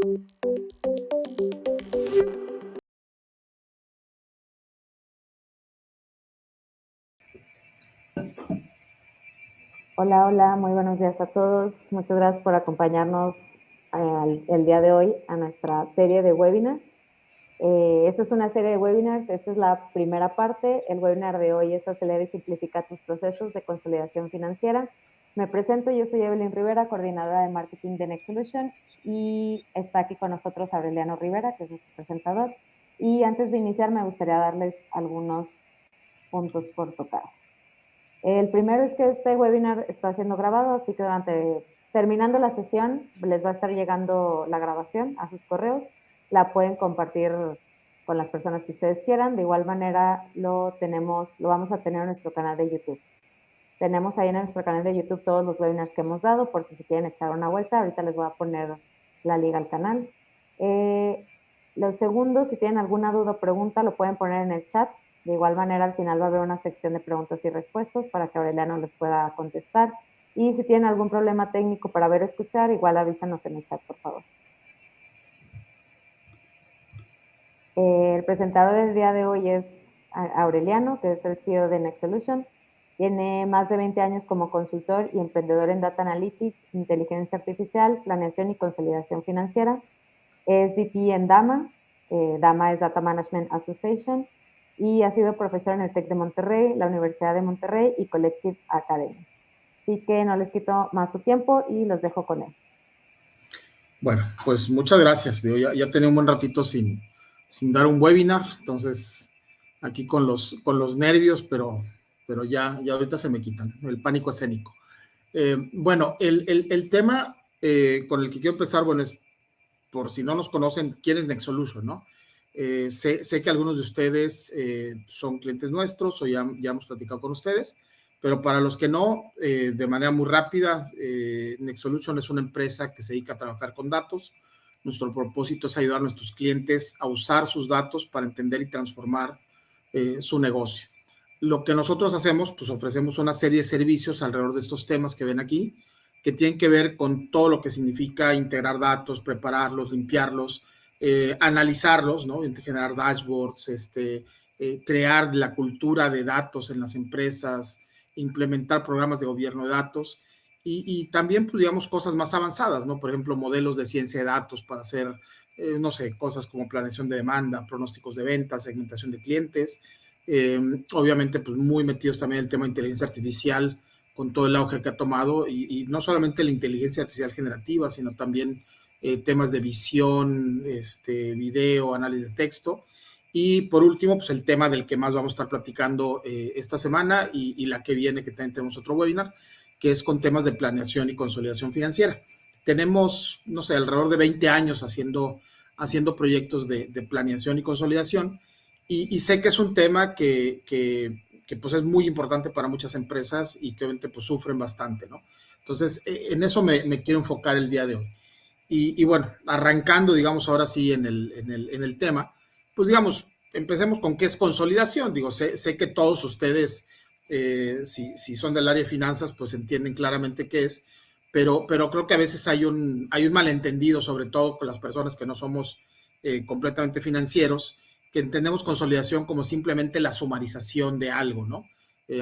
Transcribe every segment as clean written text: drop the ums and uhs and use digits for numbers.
Hola, hola, muy buenos días a todos. Muchas gracias por acompañarnos el día de hoy a nuestra serie de webinars. Esta es una serie de webinars, esta es la primera parte. El webinar de hoy es Acelera y simplifica tus procesos de consolidación financiera. Me presento, yo soy Evelyn Rivera, coordinadora de marketing de Next Solution, y está aquí con nosotros Aureliano Rivera, que es nuestro presentador. Y antes de iniciar me gustaría darles algunos puntos por tocar. El primero es que este webinar está siendo grabado, así que terminando la sesión les va a estar llegando la grabación a sus correos. La pueden compartir con las personas que ustedes quieran. De igual manera lo vamos a tener en nuestro canal de YouTube. Tenemos ahí en nuestro canal de YouTube todos los webinars que hemos dado, por si se quieren echar una vuelta. Ahorita les voy a poner la liga al canal. Lo segundo, si tienen alguna duda o pregunta, lo pueden poner en el chat. De igual manera, al final va a haber una sección de preguntas y respuestas para que Aureliano les pueda contestar. Y si tienen algún problema técnico para ver o escuchar, igual avísanos en el chat, por favor. El presentador del día de hoy es Aureliano, que es el CEO de Next Solution. Tiene más de 20 años como consultor y emprendedor en Data Analytics, inteligencia artificial, planeación y consolidación financiera. Es VP en DAMA. DAMA es Data Management Association, y ha sido profesor en el TEC de Monterrey, la Universidad de Monterrey y Collective Academy. Así que no les quito más su tiempo y los dejo con él. Bueno, pues muchas gracias. Ya tenía un buen ratito sin dar un webinar, entonces aquí con los nervios, pero ya ahorita se me quitan, el pánico escénico. Bueno, el tema con el que quiero empezar, bueno, es, por si no nos conocen, ¿quién es Next Solution, no? Sé que algunos de ustedes son clientes nuestros o ya hemos platicado con ustedes, pero para los que no, de manera muy rápida, Next Solution es una empresa que se dedica a trabajar con datos. Nuestro propósito es ayudar a nuestros clientes a usar sus datos para entender y transformar su negocio. Lo que nosotros hacemos, pues ofrecemos una serie de servicios alrededor de estos temas que ven aquí, que tienen que ver con todo lo que significa integrar datos, prepararlos, limpiarlos, analizarlos, ¿no? Generar dashboards, crear la cultura de datos en las empresas, implementar programas de gobierno de datos y también, pues, digamos, cosas más avanzadas, ¿no? Por ejemplo, modelos de ciencia de datos para hacer, no sé, cosas como planeación de demanda, pronósticos de ventas, segmentación de clientes. Obviamente, pues muy metidos también en el tema de inteligencia artificial, con todo el auge que ha tomado, y no solamente la inteligencia artificial generativa, sino también temas de visión, video, análisis de texto. Y por último, pues el tema del que más vamos a estar platicando esta semana y la que viene, que también tenemos otro webinar, que es con temas de planeación y consolidación financiera. Tenemos, no sé, alrededor de 20 años haciendo proyectos de planeación y consolidación, y sé que es un tema que pues es muy importante para muchas empresas y que obviamente pues sufren bastante, ¿no? Entonces, en eso me quiero enfocar el día de hoy. Y bueno, arrancando, digamos, ahora sí en el tema, pues digamos, empecemos con qué es consolidación. Digo, sé que todos ustedes, si son del área de finanzas, pues entienden claramente qué es, pero creo que a veces hay un malentendido, sobre todo con las personas que no somos completamente financieros, que entendemos consolidación como simplemente la sumarización de algo, ¿no?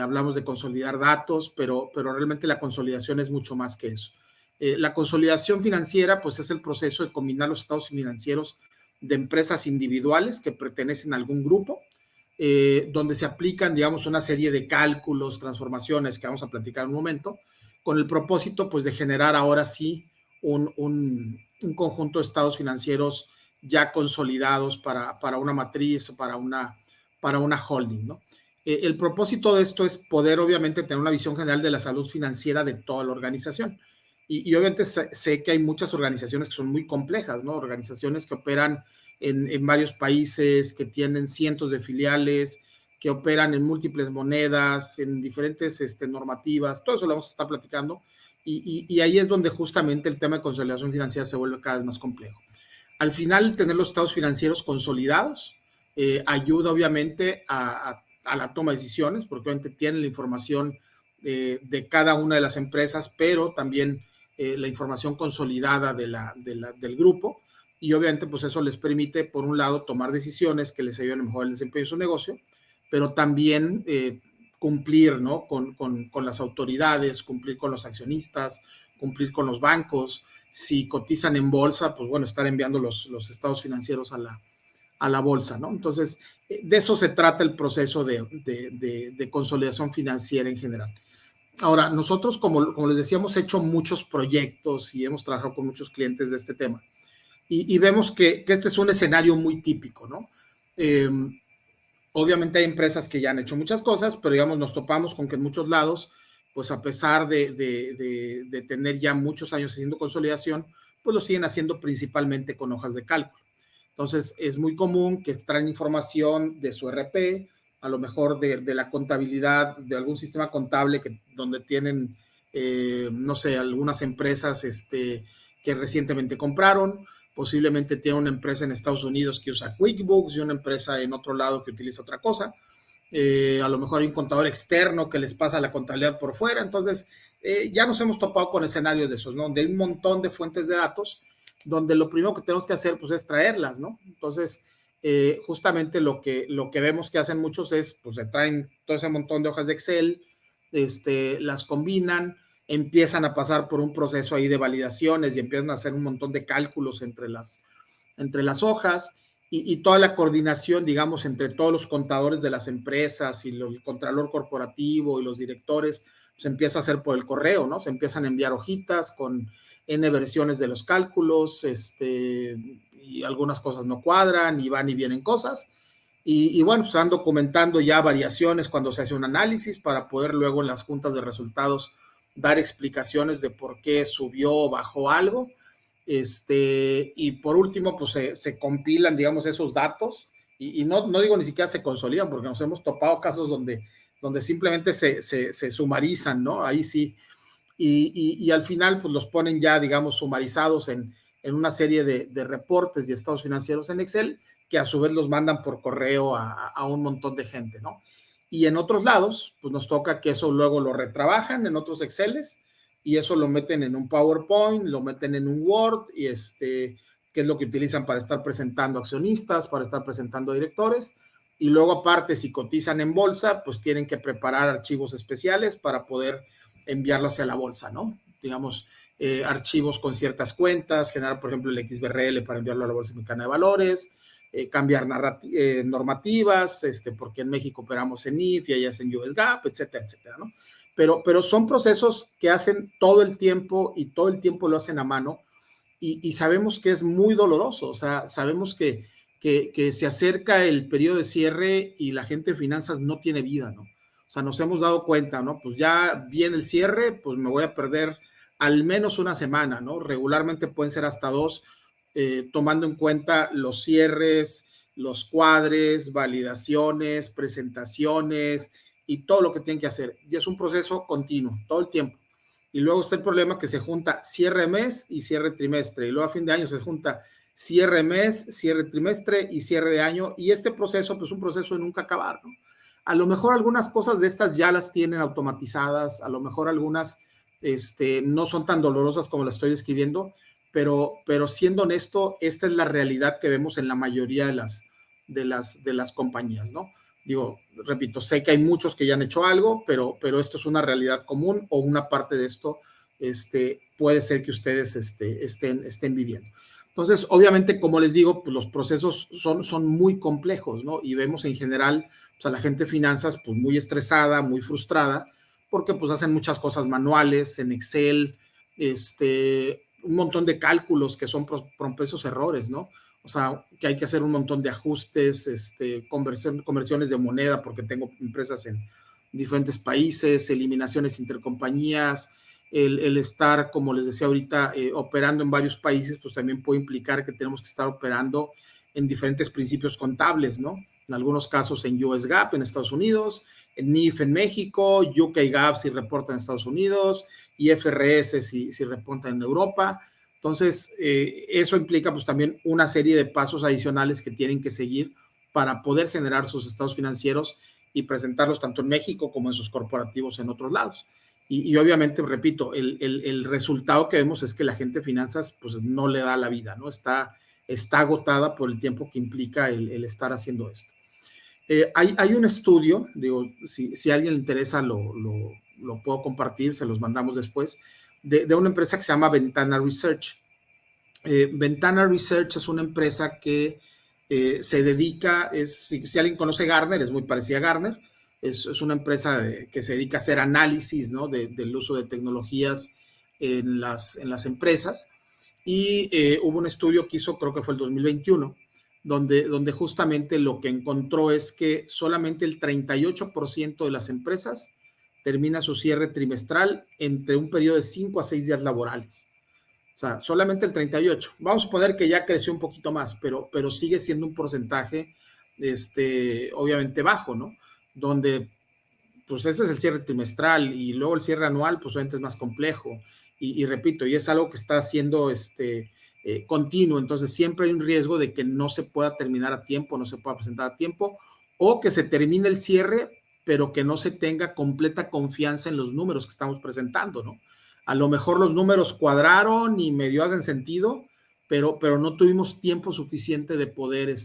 Hablamos de consolidar datos, pero realmente la consolidación es mucho más que eso. La consolidación financiera, pues, es el proceso de combinar los estados financieros de empresas individuales que pertenecen a algún grupo, donde se aplican, digamos, una serie de cálculos, transformaciones que vamos a platicar en un momento, con el propósito, pues, de generar ahora sí un conjunto de estados financieros ya consolidados para una matriz o para una holding, ¿no? El propósito de esto es poder, obviamente, tener una visión general de la salud financiera de toda la organización. Y obviamente sé que hay muchas organizaciones que son muy complejas, ¿no? Organizaciones que operan en varios países, que tienen cientos de filiales, que operan en múltiples monedas, en diferentes normativas. Todo eso lo vamos a estar platicando. Y ahí es donde justamente el tema de consolidación financiera se vuelve cada vez más complejo. Al final, tener los estados financieros consolidados ayuda obviamente a la toma de decisiones, porque obviamente tienen la información de cada una de las empresas, pero también la información consolidada del grupo, y obviamente pues eso les permite, por un lado, tomar decisiones que les ayuden a mejorar el desempeño de su negocio, pero también cumplir, ¿no? con las autoridades, cumplir con los accionistas, cumplir con los bancos. Si cotizan en bolsa, pues bueno, estar enviando los estados financieros a la bolsa, ¿no? Entonces, de eso se trata el proceso de consolidación financiera en general. Ahora, nosotros, como les decía, hemos hecho muchos proyectos y hemos trabajado con muchos clientes de este tema. Y vemos que este es un escenario muy típico, ¿no? Obviamente hay empresas que ya han hecho muchas cosas, pero digamos, nos topamos con que en muchos lados, pues a pesar de tener ya muchos años haciendo consolidación, pues lo siguen haciendo principalmente con hojas de cálculo. Entonces, es muy común que extraen información de su RP, a lo mejor de la contabilidad, de algún sistema contable donde tienen, no sé, algunas empresas que recientemente compraron. Posiblemente tiene una empresa en Estados Unidos que usa QuickBooks y una empresa en otro lado que utiliza otra cosa. A lo mejor hay un contador externo que les pasa la contabilidad por fuera. Entonces, ya nos hemos topado con escenarios de esos, ¿no? De un montón de fuentes de datos, donde lo primero que tenemos que hacer, pues, es traerlas, ¿no? Entonces, justamente lo que vemos que hacen muchos es, pues, se traen todo ese montón de hojas de Excel, las combinan, empiezan a pasar por un proceso ahí de validaciones y empiezan a hacer un montón de cálculos entre las hojas y toda la coordinación, digamos, entre todos los contadores de las empresas y el contralor corporativo y los directores, se empieza a hacer por el correo, ¿no? Se empiezan a enviar hojitas con N versiones de los cálculos, y algunas cosas no cuadran y van y vienen cosas. Y bueno, se van documentando ya variaciones cuando se hace un análisis para poder luego en las juntas de resultados dar explicaciones de por qué subió o bajó algo. Y por último, pues se compilan, digamos, esos datos y no digo ni siquiera se consolidan, porque nos hemos topado casos donde simplemente se sumarizan, ¿no? Ahí sí. Y al final, pues los ponen ya, digamos, sumarizados en una serie de reportes y estados financieros en Excel, que a su vez los mandan por correo a un montón de gente, ¿no? Y en otros lados, pues nos toca que eso luego lo retrabajan en otros Exceles y eso lo meten en un PowerPoint, lo meten en un Word y que es lo que utilizan para estar presentando accionistas, para estar presentando directores. Y luego aparte, si cotizan en bolsa, pues tienen que preparar archivos especiales para poder enviarlo hacia la bolsa, ¿no? Digamos, archivos con ciertas cuentas, generar, por ejemplo, el XBRL para enviarlo a la Bolsa Mexicana de Valores, cambiar normativas, porque en México operamos en IF y allá es en US GAAP, etcétera, etcétera, ¿no? Pero son procesos que hacen todo el tiempo y todo el tiempo lo hacen a mano y sabemos que es muy doloroso, o sea, sabemos que se acerca el periodo de cierre y la gente de finanzas no tiene vida, ¿no? O sea, nos hemos dado cuenta, ¿no? Pues ya viene el cierre, pues me voy a perder al menos una semana, ¿no? Regularmente pueden ser hasta dos, tomando en cuenta los cierres, los cuadres, validaciones, presentaciones y todo lo que tienen que hacer. Y es un proceso continuo, todo el tiempo. Y luego está el problema que se junta cierre mes y cierre trimestre. Y luego a fin de año se junta cierre mes, cierre trimestre y cierre de año. Y este proceso, pues un proceso de nunca acabar, ¿no? A lo mejor algunas cosas de estas ya las tienen automatizadas, a lo mejor algunas no son tan dolorosas como las estoy describiendo, pero siendo honesto, esta es la realidad que vemos en la mayoría de las compañías, ¿no? Digo, repito, sé que hay muchos que ya han hecho algo, pero esto es una realidad común o una parte de esto puede ser que ustedes estén viviendo. Entonces, obviamente, como les digo, pues los procesos son muy complejos, ¿no? Y vemos en general pues, a la gente de finanzas pues muy estresada, muy frustrada, porque pues hacen muchas cosas manuales en Excel, un montón de cálculos que son propensos errores, ¿no? O sea, que hay que hacer un montón de ajustes, conversiones de moneda, porque tengo empresas en diferentes países, eliminaciones intercompañías, el estar, como les decía ahorita, operando en varios países, pues también puede implicar que tenemos que estar operando en diferentes principios contables, ¿no? En algunos casos en US GAAP en Estados Unidos, en NIF en México, UK GAAP si reporta en Estados Unidos, IFRS si reporta en Europa. Entonces, eso implica pues también una serie de pasos adicionales que tienen que seguir para poder generar sus estados financieros y presentarlos tanto en México como en sus corporativos en otros lados. Y obviamente, repito, el resultado que vemos es que la gente de finanzas pues no le da la vida, ¿no? Está está agotada por el tiempo que implica el estar haciendo esto. Hay un estudio, digo, si a alguien le interesa lo puedo compartir, se los mandamos después, de una empresa que se llama Ventana Research. Ventana Research es una empresa que se dedica, si alguien conoce Gartner, es muy parecida a Gartner, es una empresa que se dedica a hacer análisis, ¿no? Del uso de tecnologías en las empresas, y hubo un estudio que hizo, creo que fue el 2021, donde justamente lo que encontró es que solamente el 38% de las empresas termina su cierre trimestral entre un periodo de 5 a 6 días laborales. O sea, solamente el 38. Vamos a suponer que ya creció un poquito más, pero sigue siendo un porcentaje, obviamente bajo, ¿no? Donde, pues ese es el cierre trimestral, y luego el cierre anual, pues obviamente es más complejo. Y repito, y es algo que está siendo continuo, entonces siempre hay un riesgo de que no se pueda terminar a tiempo, no se pueda presentar a tiempo, o que se termine el cierre, pero que no se tenga completa confianza en los números que estamos presentando, ¿no? A lo mejor los números cuadraron y medio hacen sentido, pero no tuvimos tiempo suficiente de poder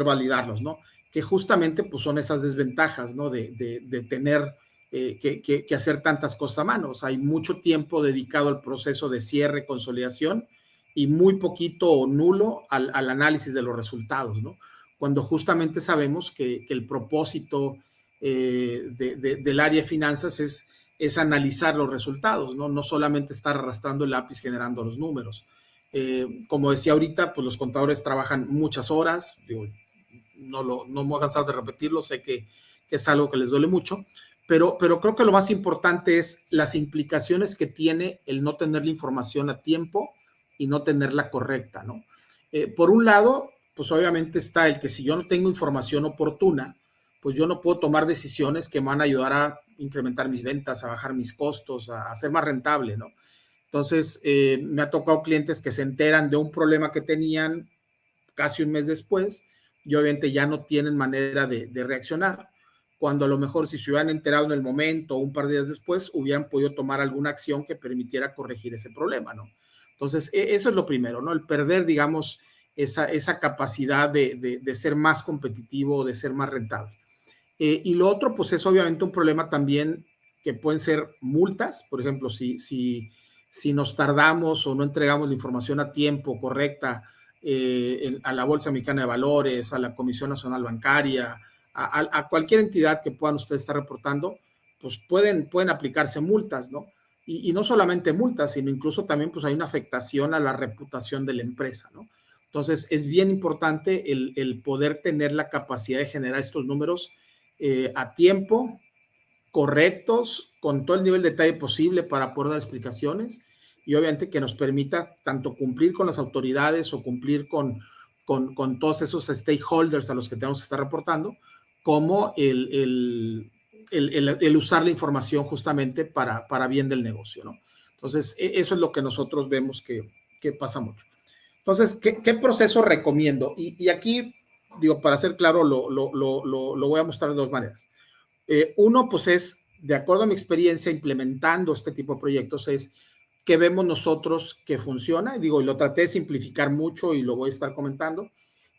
validarlos, ¿no? Que justamente pues son esas desventajas, ¿no? De tener que hacer tantas cosas a mano. O sea, hay mucho tiempo dedicado al proceso de cierre, consolidación, y muy poquito o nulo al análisis de los resultados, ¿no? Cuando justamente sabemos que el propósito del área de finanzas es analizar los resultados, ¿no? No solamente estar arrastrando el lápiz generando los números. Como decía ahorita, pues los contadores trabajan muchas horas, digo, no me voy a cansar de repetirlo, sé que es algo que les duele mucho, pero creo que lo más importante es las implicaciones que tiene el no tener la información a tiempo y no tenerla correcta, ¿no? Por un lado, pues obviamente está el que si yo no tengo información oportuna, pues yo no puedo tomar decisiones que me van a ayudar a incrementar mis ventas, a bajar mis costos, a ser más rentable, ¿no? Entonces, me ha tocado clientes que se enteran de un problema que tenían casi un mes después, y obviamente ya no tienen manera de reaccionar, cuando a lo mejor si se hubieran enterado en el momento o un par de días después, hubieran podido tomar alguna acción que permitiera corregir ese problema, ¿no? Entonces, eso es lo primero, ¿no? El perder, digamos, esa capacidad de ser más competitivo, de ser más rentable. Y lo otro, pues es obviamente un problema también que pueden ser multas. Por ejemplo, si nos tardamos o no entregamos la información a tiempo correcta a la Bolsa Mexicana de Valores, a la Comisión Nacional Bancaria, a cualquier entidad que puedan ustedes estar reportando, pues pueden aplicarse multas, ¿no? Y no solamente multas, sino incluso también pues hay una afectación a la reputación de la empresa, ¿no? Entonces, es bien importante el poder tener la capacidad de generar estos números a tiempo, correctos, con todo el nivel de detalle posible para poder dar explicaciones, y obviamente que nos permita tanto cumplir con las autoridades o cumplir con todos esos stakeholders a los que tenemos que estar reportando, como el usar la información justamente para bien del negocio, ¿no? Entonces, eso es lo que nosotros vemos que pasa mucho. Entonces, ¿qué proceso recomiendo? Y aquí, digo, para ser claro, lo voy a mostrar de dos maneras. Uno, pues es, de acuerdo a mi experiencia implementando este tipo de proyectos, es que vemos nosotros que funciona. Y digo, lo traté de simplificar mucho y lo voy a estar comentando.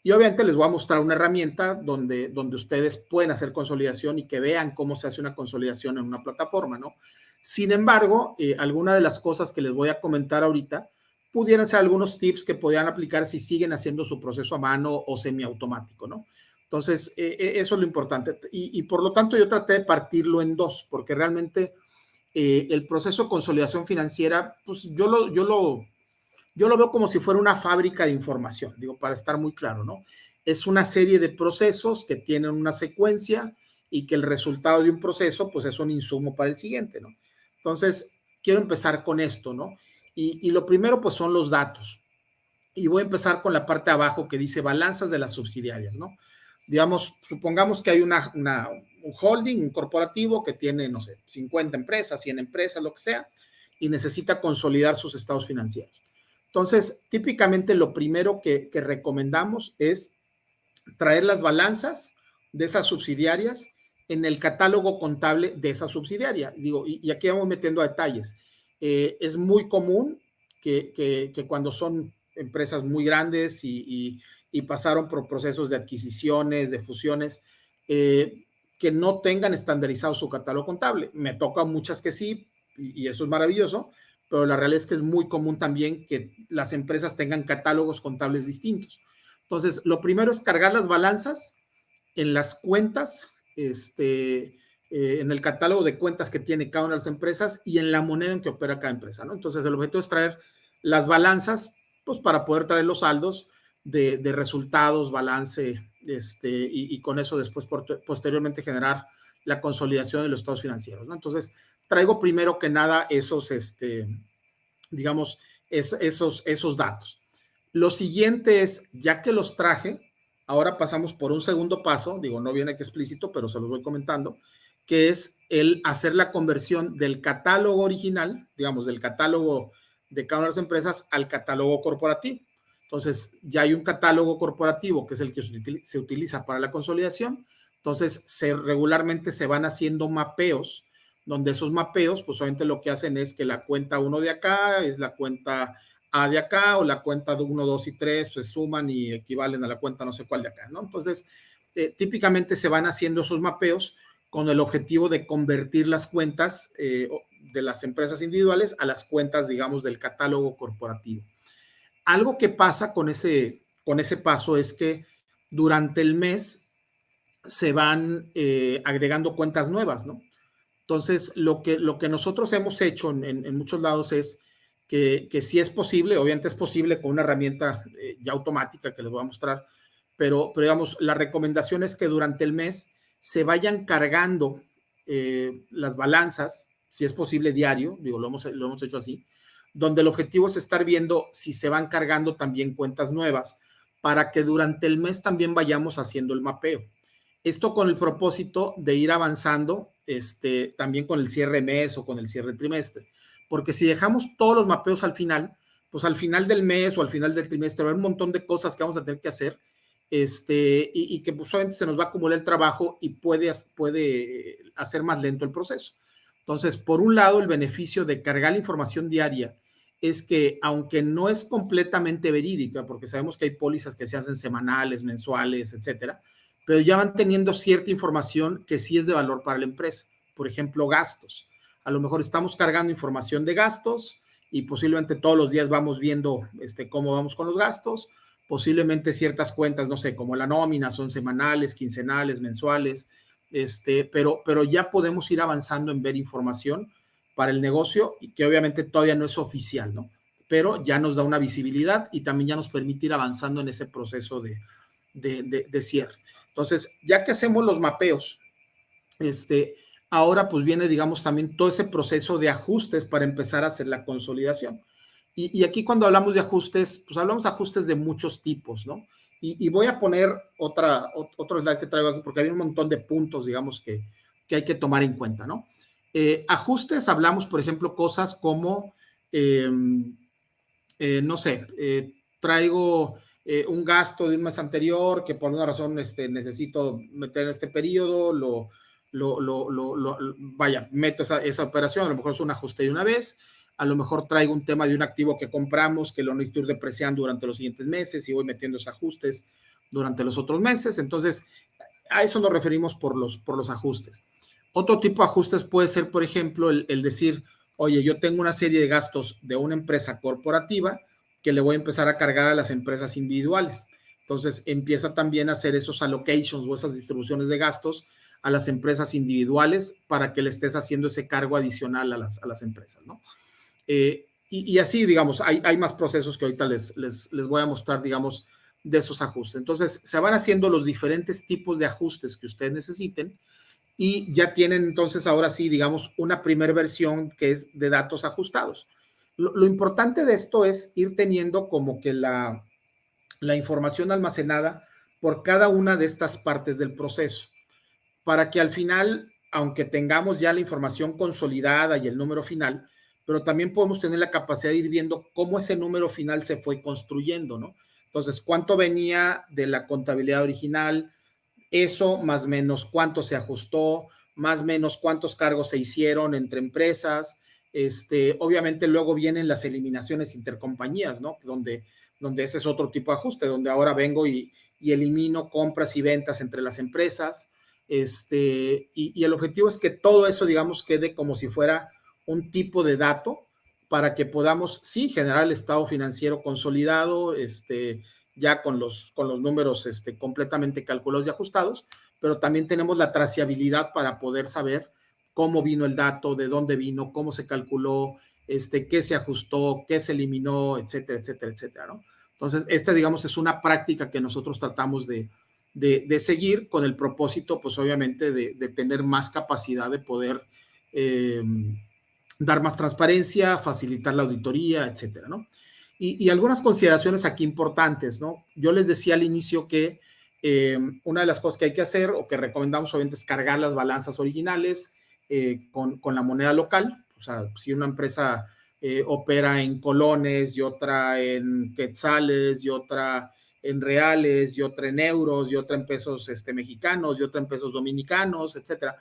Y obviamente les voy a mostrar una herramienta donde ustedes pueden hacer consolidación y que vean cómo se hace una consolidación en una plataforma, ¿no? Sin embargo, alguna de las cosas que les voy a comentar ahorita pudieran ser algunos tips que podrían aplicar si siguen haciendo su proceso a mano o semiautomático, ¿no? Entonces, eso es lo importante. Y por lo tanto, yo traté de partirlo en dos, porque realmente el proceso de consolidación financiera, pues yo lo veo como si fuera una fábrica de información, digo, para estar muy claro, ¿no? Es una serie de procesos que tienen una secuencia y que el resultado de un proceso, pues es un insumo para el siguiente, ¿no? Entonces, quiero empezar con esto, ¿no? Y lo primero, pues son los datos. Y voy a empezar con la parte de abajo que dice balanzas de las subsidiarias, ¿no? Digamos, supongamos que hay un holding, un corporativo que tiene, no sé, 50 empresas, 100 empresas, lo que sea, y necesita consolidar sus estados financieros. Entonces, típicamente lo primero que recomendamos es traer las balanzas de esas subsidiarias en el catálogo contable de esa subsidiaria. Digo, y aquí vamos metiendo a detalles. Es muy común que cuando son empresas muy grandes y pasaron por procesos de adquisiciones, de fusiones, que no tengan estandarizado su catálogo contable. Me toca muchas que sí, y eso es maravilloso, pero la realidad es que es muy común también que las empresas tengan catálogos contables distintos. Entonces, lo primero es cargar las balanzas en las cuentas, en el catálogo de cuentas que tiene cada una de las empresas y en la moneda en que opera cada empresa, ¿no? Entonces, el objetivo es traer las balanzas, pues para poder traer los saldos de resultados, balance, y con eso después posteriormente generar la consolidación de los estados financieros, ¿no? Entonces, traigo primero que nada digamos, esos datos. Lo siguiente es, ya que los traje, ahora pasamos por un segundo paso, digo, no viene aquí explícito, pero se los voy comentando, que es el hacer la conversión del catálogo original, digamos, del catálogo de cada una de las empresas al catálogo corporativo. Entonces, ya hay un catálogo corporativo, que es el que se utiliza para la consolidación. Entonces, regularmente se van haciendo mapeos, donde esos mapeos, pues obviamente lo que hacen es que la cuenta 1 de acá es la cuenta A de acá, o la cuenta de 1, 2 y 3, pues suman y equivalen a la cuenta no sé cuál de acá, ¿no? Entonces, típicamente se van haciendo esos mapeos con el objetivo de convertir las cuentas de las empresas individuales a las cuentas, digamos, del catálogo corporativo. Algo que pasa con ese paso es que durante el mes se van agregando cuentas nuevas, ¿no? Entonces, lo que nosotros hemos hecho en muchos lados es que sí es posible, obviamente es posible con una herramienta ya automática que les voy a mostrar, pero digamos, la recomendación es que durante el mes se vayan cargando las balanzas, si es posible diario, digo, lo hemos hecho así, donde el objetivo es estar viendo si se van cargando también cuentas nuevas para que durante el mes también vayamos haciendo el mapeo. Esto con el propósito de ir avanzando también con el cierre mes o con el cierre trimestre. Porque si dejamos todos los mapeos al final, pues al final del mes o al final del trimestre va a haber un montón de cosas que vamos a tener que hacer y que pues, obviamente se nos va a acumular el trabajo y puede hacer más lento el proceso. Entonces, por un lado, el beneficio de cargar la información diaria es que, aunque no es completamente verídica, porque sabemos que hay pólizas que se hacen semanales, mensuales, etcétera, pero ya van teniendo cierta información que sí es de valor para la empresa. Por ejemplo, gastos. A lo mejor estamos cargando información de gastos y posiblemente todos los días vamos viendo cómo vamos con los gastos. Posiblemente ciertas cuentas, no sé, como la nómina, son semanales, quincenales, mensuales, pero ya podemos ir avanzando en ver información para el negocio y que obviamente todavía no es oficial, ¿no? Pero ya nos da una visibilidad y también ya nos permite ir avanzando en ese proceso de cierre. Entonces, ya que hacemos los mapeos, ahora pues viene, digamos, también todo ese proceso de ajustes para empezar a hacer la consolidación. Y aquí cuando hablamos de ajustes, pues hablamos de ajustes de muchos tipos, ¿no? Y voy a poner otro slide que traigo aquí porque hay un montón de puntos, digamos, que hay que tomar en cuenta, ¿no? Ajustes, hablamos, por ejemplo, cosas como, no sé, traigo un gasto de un mes anterior que por una razón necesito meter en este periodo, vaya, meto esa operación, a lo mejor es un ajuste de una vez, a lo mejor traigo un tema de un activo que compramos que lo necesito ir depreciando durante los siguientes meses y voy metiendo esos ajustes durante los otros meses. Entonces, a eso nos referimos por los ajustes. Otro tipo de ajustes puede ser, por ejemplo, el decir, oye, yo tengo una serie de gastos de una empresa corporativa que le voy a empezar a cargar a las empresas individuales. Entonces, empieza también a hacer esos allocations o esas distribuciones de gastos a las empresas individuales para que le estés haciendo ese cargo adicional a las empresas, ¿no? Y así, digamos, hay más procesos que ahorita les voy a mostrar, digamos, de esos ajustes. Entonces, se van haciendo los diferentes tipos de ajustes que ustedes necesiten y ya tienen entonces ahora sí, digamos, una primera versión que es de datos ajustados. Lo importante de esto es ir teniendo como que la información almacenada por cada una de estas partes del proceso, para que al final, aunque tengamos ya la información consolidada y el número final, pero también podemos tener la capacidad de ir viendo cómo ese número final se fue construyendo, ¿no? Entonces, ¿cuánto venía de la contabilidad original? Eso más o menos cuánto se ajustó, más o menos cuántos cargos se hicieron entre empresas. Obviamente luego vienen las eliminaciones intercompañías, ¿no? Donde donde ese es otro tipo de ajuste, donde ahora vengo y elimino compras y ventas entre las empresas. Y el objetivo es que todo eso, digamos, quede como si fuera un tipo de dato para que podamos, sí, generar el estado financiero consolidado, ya con los números completamente calculados y ajustados, pero también tenemos la trazabilidad para poder saber cómo vino el dato, de dónde vino, cómo se calculó, qué se ajustó, qué se eliminó, etcétera, etcétera, etcétera, ¿no? Entonces, esta, digamos, es una práctica que nosotros tratamos de seguir con el propósito, pues obviamente, de tener más capacidad de poder dar más transparencia, facilitar la auditoría, etcétera, ¿no? Y algunas consideraciones aquí importantes, ¿no? Yo les decía al inicio que una de las cosas que hay que hacer o que recomendamos obviamente es cargar las balanzas originales con la moneda local. O sea, si una empresa opera en colones y otra en quetzales y otra en reales y otra en euros y otra en pesos mexicanos y otra en pesos dominicanos, etcétera,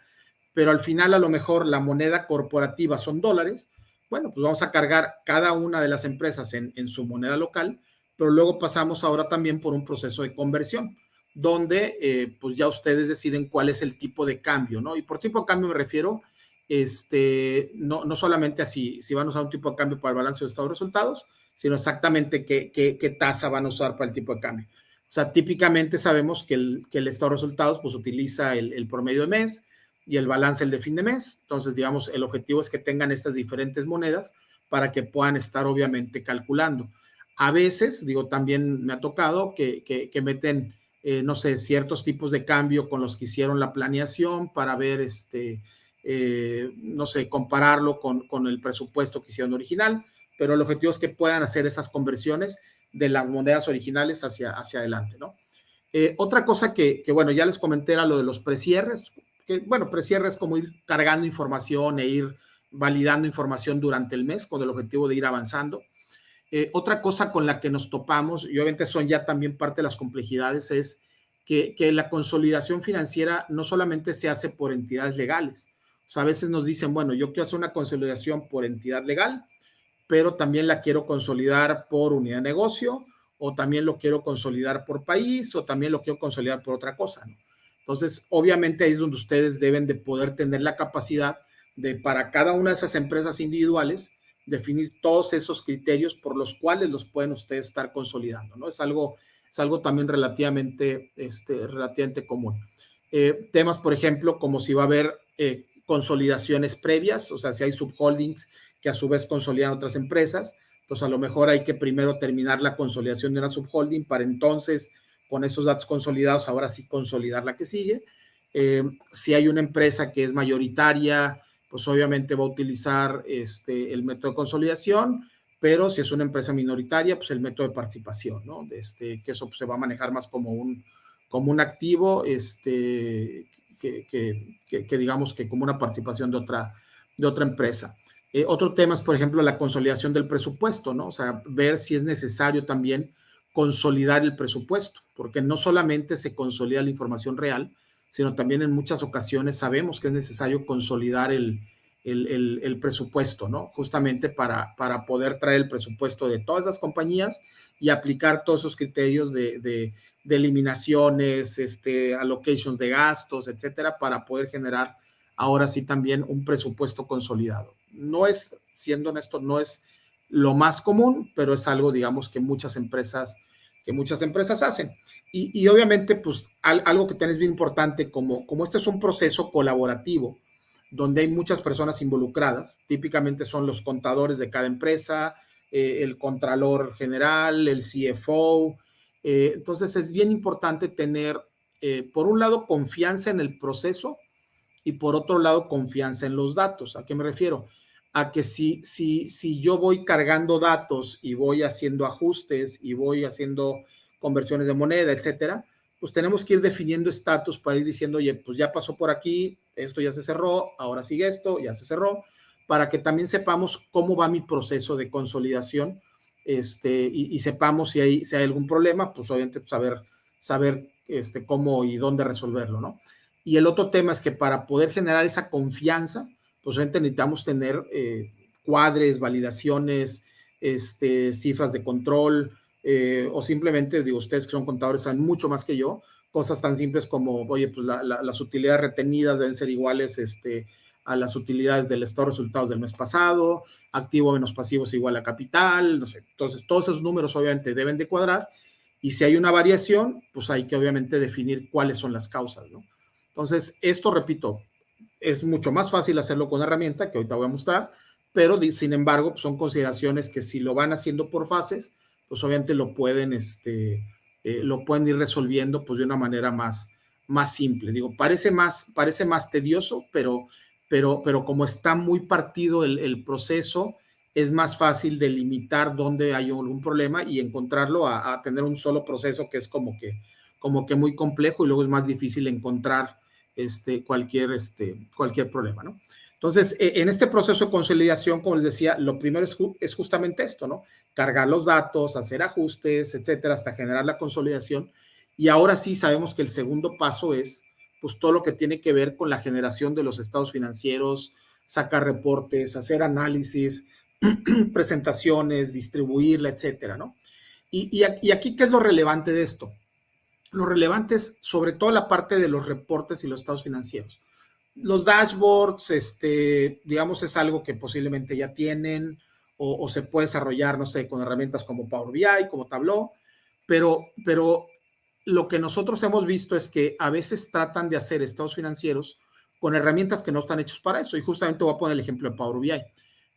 pero al final a lo mejor la moneda corporativa son dólares, bueno, pues vamos a cargar cada una de las empresas en su moneda local, pero luego pasamos ahora también por un proceso de conversión, donde pues ya ustedes deciden cuál es el tipo de cambio, ¿no? Y por tipo de cambio me refiero, no solamente así, si van a usar un tipo de cambio para el balance de estado de resultados, sino exactamente qué tasa van a usar para el tipo de cambio. O sea, típicamente sabemos que el estado de resultados pues utiliza el promedio de mes y el balance el de fin de mes. Entonces, digamos, el objetivo es que tengan estas diferentes monedas para que puedan estar obviamente calculando. A veces, digo, también me ha tocado que meten, no sé, ciertos tipos de cambio con los que hicieron la planeación para ver, no sé, compararlo con el presupuesto que hicieron original, pero el objetivo es que puedan hacer esas conversiones de las monedas originales hacia adelante, ¿no? Otra cosa bueno, ya les comenté era lo de los precierres, que bueno, precierre es como ir cargando información e ir validando información durante el mes con el objetivo de ir avanzando. Otra cosa con la que nos topamos, y obviamente son ya también parte de las complejidades, es que la consolidación financiera no solamente se hace por entidades legales. O sea, a veces nos dicen, bueno, yo quiero hacer una consolidación por entidad legal, pero también la quiero consolidar por unidad de negocio, o también lo quiero consolidar por país, o también lo quiero consolidar por otra cosa, ¿no? Entonces, obviamente ahí es donde ustedes deben de poder tener la capacidad de, para cada una de esas empresas individuales, definir todos esos criterios por los cuales los pueden ustedes estar consolidando, ¿no? Es algo también relativamente común. Temas, por ejemplo, como si va a haber consolidaciones previas, o sea, si hay subholdings que a su vez consolidan otras empresas, pues a lo mejor hay que primero terminar la consolidación de una subholding para entonces, con esos datos consolidados, ahora sí consolidar la que sigue. Si hay una empresa que es mayoritaria, pues obviamente va a utilizar el método de consolidación, pero si es una empresa minoritaria, pues el método de participación, ¿no? Que eso pues, se va a manejar más como un activo, que digamos que como una participación de otra empresa. Otro tema es, por ejemplo, la consolidación del presupuesto, ¿no? O sea, ver si es necesario también consolidar el presupuesto, porque no solamente se consolida la información real, sino también en muchas ocasiones sabemos que es necesario consolidar el presupuesto, ¿no? Justamente para poder traer el presupuesto de todas las compañías y aplicar todos esos criterios de eliminaciones, allocations de gastos, etcétera, para poder generar ahora sí también un presupuesto consolidado. No es, siendo honesto, no es lo más común, pero es algo, digamos, que muchas empresas hacen. Y obviamente, pues, algo que tenés bien importante, como este es un proceso colaborativo, donde hay muchas personas involucradas, típicamente son los contadores de cada empresa, el contralor general, el CFO, entonces es bien importante tener, por un lado, confianza en el proceso, y por otro lado, confianza en los datos. ¿A qué me refiero? A que si yo voy cargando datos y voy haciendo ajustes y voy haciendo conversiones de moneda, etcétera, pues tenemos que ir definiendo estatus para ir diciendo, oye, pues ya pasó por aquí, esto ya se cerró, ahora sigue esto, ya se cerró, para que también sepamos cómo va mi proceso de consolidación, y sepamos si hay algún problema, pues obviamente pues, saber cómo y dónde resolverlo, ¿no? Y el otro tema es que para poder generar esa confianza, pues obviamente necesitamos tener cuadres, validaciones, cifras de control, o simplemente, digo, ustedes que son contadores saben mucho más que yo, cosas tan simples como, oye, pues las utilidades retenidas deben ser iguales a las utilidades del estado de resultados del mes pasado, activo menos pasivo es igual a capital, no sé. Entonces, todos esos números obviamente deben de cuadrar, y si hay una variación, pues hay que obviamente definir cuáles son las causas, ¿no? Entonces, esto, repito, es mucho más fácil hacerlo con una herramienta que ahorita voy a mostrar, pero sin embargo, pues son consideraciones que si lo van haciendo por fases, pues obviamente lo pueden ir resolviendo pues de una manera más simple. Digo, parece más tedioso, pero como está muy partido el proceso, es más fácil delimitar dónde hay algún problema y encontrarlo a tener un solo proceso que es como que muy complejo, y luego es más difícil encontrar cualquier problema, ¿no? Entonces, en este proceso de consolidación, como les decía, lo primero es justamente esto, ¿no? Cargar los datos, hacer ajustes, etcétera, hasta generar la consolidación. Y ahora sí sabemos que el segundo paso es, pues, todo lo que tiene que ver con la generación de los estados financieros, sacar reportes, hacer análisis, presentaciones, distribuirla, etcétera, ¿no? Y aquí, ¿qué es lo relevante de esto? Lo relevante es sobre todo la parte de los reportes y los estados financieros. Los dashboards, digamos, es algo que posiblemente ya tienen o se puede desarrollar, no sé, con herramientas como Power BI, como Tableau, pero lo que nosotros hemos visto es que a veces tratan de hacer estados financieros con herramientas que no están hechos para eso. Y justamente voy a poner el ejemplo de Power BI.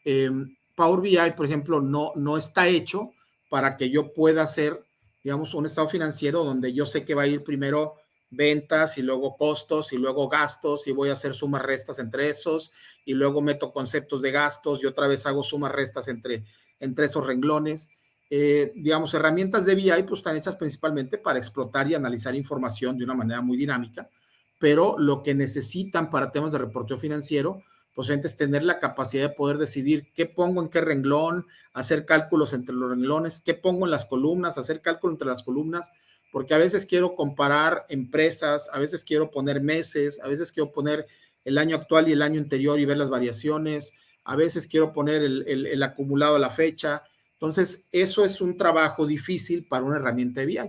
Eh, Power BI, por ejemplo, no está hecho para que yo pueda hacer, digamos, un estado financiero donde yo sé que va a ir primero ventas y luego costos y luego gastos, y voy a hacer sumas restas entre esos, y luego meto conceptos de gastos y otra vez hago sumas restas entre esos renglones. Digamos, herramientas de BI pues están hechas principalmente para explotar y analizar información de una manera muy dinámica, pero lo que necesitan para temas de reporteo financiero pues es tener la capacidad de poder decidir qué pongo en qué renglón, hacer cálculos entre los renglones, qué pongo en las columnas, hacer cálculo entre las columnas, porque a veces quiero comparar empresas, a veces quiero poner meses, a veces quiero poner el año actual y el año anterior y ver las variaciones, a veces quiero poner el acumulado a la fecha. Entonces, eso es un trabajo difícil para una herramienta de BI.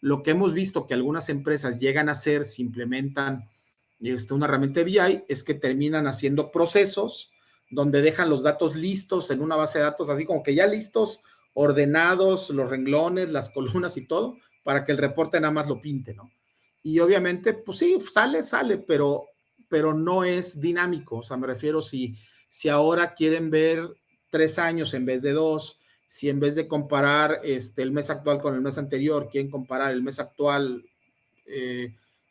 Lo que hemos visto que algunas empresas llegan a hacer, si implementan una herramienta de BI, es que terminan haciendo procesos donde dejan los datos listos en una base de datos, así como que ya listos, ordenados, los renglones, las columnas y todo, para que el reporte nada más lo pinte, ¿no? Y obviamente, pues sí, sale, pero no es dinámico. O sea, me refiero si ahora quieren ver 3 años en vez de 2, si en vez de comparar el mes actual con el mes anterior, quieren comparar el mes actual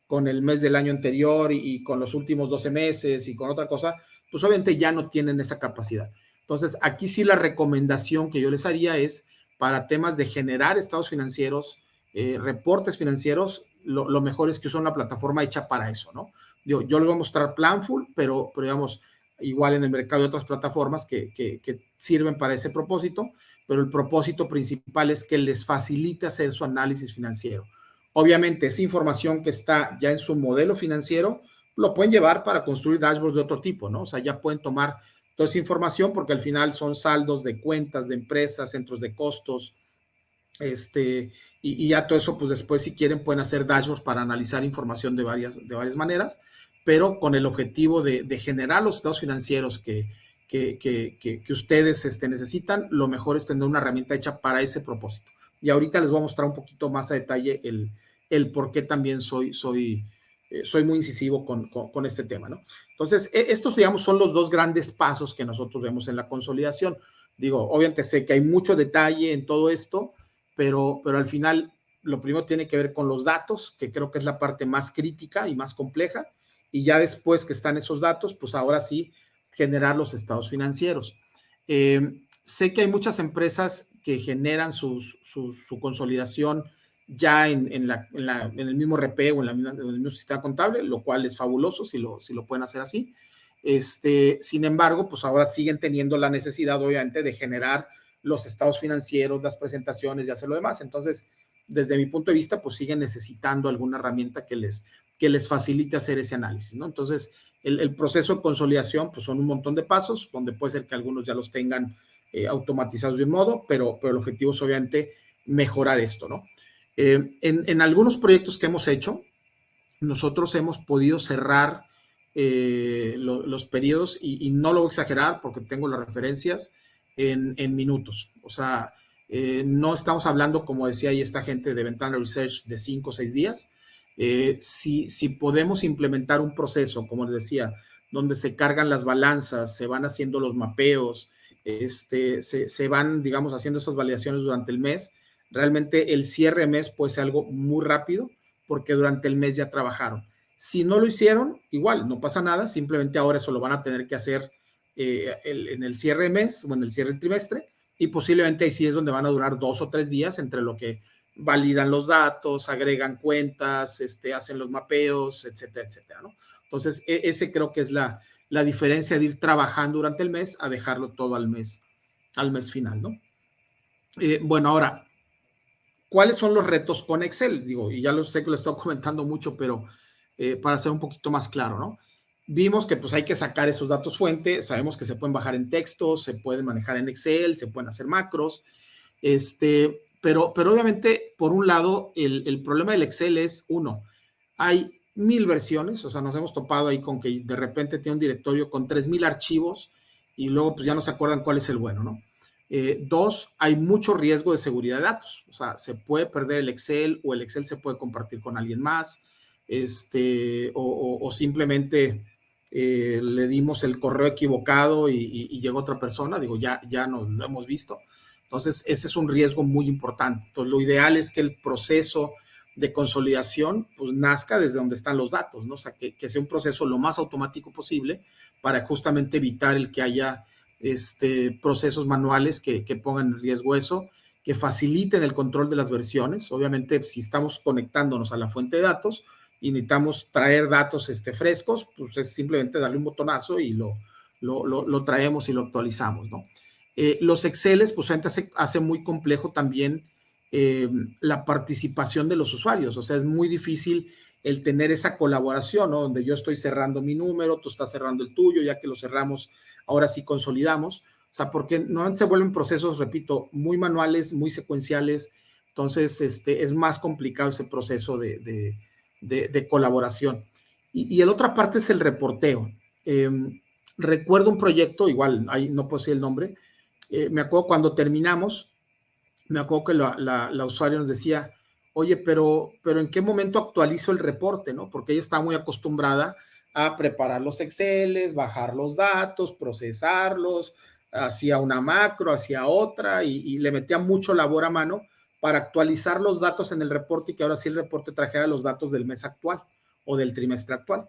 con el mes del año anterior y con los últimos 12 meses y con otra cosa, pues obviamente ya no tienen esa capacidad. Entonces, aquí sí la recomendación que yo les haría es para temas de generar estados financieros, reportes financieros, lo mejor es que usen una plataforma hecha para eso, ¿no? Yo les voy a mostrar Planful, pero digamos, igual en el mercado hay otras plataformas que sirven para ese propósito, pero el propósito principal es que les facilite hacer su análisis financiero. Obviamente, esa información que está ya en su modelo financiero, lo pueden llevar para construir dashboards de otro tipo, ¿no? O sea, ya pueden tomar toda esa información porque al final son saldos de cuentas de empresas, centros de costos, y ya todo eso, pues después si quieren pueden hacer dashboards para analizar información de varias maneras, pero con el objetivo de generar los estados financieros que ustedes necesitan. Lo mejor es tener una herramienta hecha para ese propósito. Y ahorita les voy a mostrar un poquito más a detalle el por qué también soy muy incisivo con este tema, ¿no? Entonces, estos, digamos, son los dos grandes pasos que nosotros vemos en la consolidación. Digo, obviamente sé que hay mucho detalle en todo esto, pero al final lo primero tiene que ver con los datos, que creo que es la parte más crítica y más compleja, y ya después que están esos datos, pues ahora sí generar los estados financieros. Sé que hay muchas empresas que generan su consolidación ya en el mismo RP o en el mismo sistema contable, lo cual es fabuloso si lo pueden hacer así. Sin embargo, pues ahora siguen teniendo la necesidad, obviamente, de generar los estados financieros, las presentaciones y hacer lo demás. Entonces, desde mi punto de vista, pues siguen necesitando alguna herramienta que les facilite hacer ese análisis, ¿no? Entonces, el proceso de consolidación, pues son un montón de pasos, donde puede ser que algunos ya los tengan automatizados de un modo, pero el objetivo es obviamente mejorar esto, ¿no? En algunos proyectos que hemos hecho, nosotros hemos podido cerrar los periodos, y no lo voy a exagerar porque tengo las referencias, en minutos. O sea, no estamos hablando, como decía ahí esta gente de Ventana Research, de 5 o 6 días. Si podemos implementar un proceso, como les decía, donde se cargan las balanzas, se van haciendo los mapeos, se van, digamos, haciendo esas validaciones durante el mes, realmente el cierre de mes puede ser algo muy rápido porque durante el mes ya trabajaron. Si no lo hicieron, igual, no pasa nada, simplemente ahora eso lo van a tener que hacer en el cierre de mes o en el cierre del trimestre, y posiblemente ahí sí es donde van a durar 2 o 3 días entre lo que validan los datos, agregan cuentas, hacen los mapeos, etcétera, etcétera, ¿no? Entonces, ese creo que es la diferencia de ir trabajando durante el mes a dejarlo todo al mes final, ¿no? Bueno, ahora, ¿cuáles son los retos con Excel? Digo, y ya lo sé que lo estoy comentando mucho, pero para ser un poquito más claro, ¿no? Vimos que pues hay que sacar esos datos fuente, sabemos que se pueden bajar en texto, se pueden manejar en Excel, se pueden hacer macros, pero obviamente, por un lado, el problema del Excel es, uno, hay 1000 versiones, o sea, nos hemos topado ahí con que de repente tiene un directorio con 3000 archivos y luego pues ya no se acuerdan cuál es el bueno, ¿no? Dos, hay mucho riesgo de seguridad de datos, o sea, se puede perder el Excel, o el Excel se puede compartir con alguien más, o simplemente le dimos el correo equivocado y llegó otra persona, digo, ya no lo hemos visto. Entonces, ese es un riesgo muy importante. Entonces, lo ideal es que el proceso de consolidación pues nazca desde donde están los datos, ¿no? O sea, que sea un proceso lo más automático posible para justamente evitar el que haya procesos manuales que pongan en riesgo eso, que faciliten el control de las versiones. Obviamente, si estamos conectándonos a la fuente de datos y necesitamos traer datos frescos, pues es simplemente darle un botonazo y lo traemos y lo actualizamos, ¿no? Los Exceles, pues hace muy complejo también la participación de los usuarios, o sea, es muy difícil el tener esa colaboración, ¿no? Donde yo estoy cerrando mi número, tú estás cerrando el tuyo, ya que lo cerramos, ahora sí consolidamos, o sea, porque normalmente se vuelven procesos, repito, muy manuales, muy secuenciales, entonces es más complicado ese proceso de colaboración. Y la otra parte es el reporteo. Recuerdo un proyecto, igual, ahí no puedo decir el nombre, me acuerdo cuando terminamos, me acuerdo que la usuaria nos decía, oye, pero ¿en qué momento actualizo el reporte, no? Porque ella está muy acostumbrada a preparar los Exceles, bajar los datos, procesarlos, hacía una macro, hacía otra, y le metía mucho labor a mano para actualizar los datos en el reporte, y que ahora sí el reporte trajera los datos del mes actual o del trimestre actual.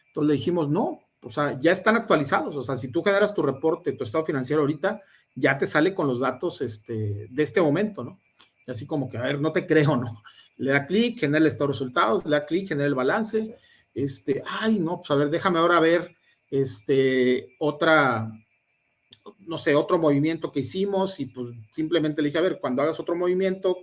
Entonces le dijimos, no, o sea, ya están actualizados. O sea, si tú generas tu reporte, tu estado financiero ahorita, ya te sale con los datos de este momento, ¿no? Y así como que, a ver, no te creo, ¿no? Le da clic, genera el estado de resultados, le da clic, genera el balance. Ay, no, pues a ver, déjame ahora ver otra, no sé, otro movimiento que hicimos, y pues simplemente le dije, a ver, cuando hagas otro movimiento,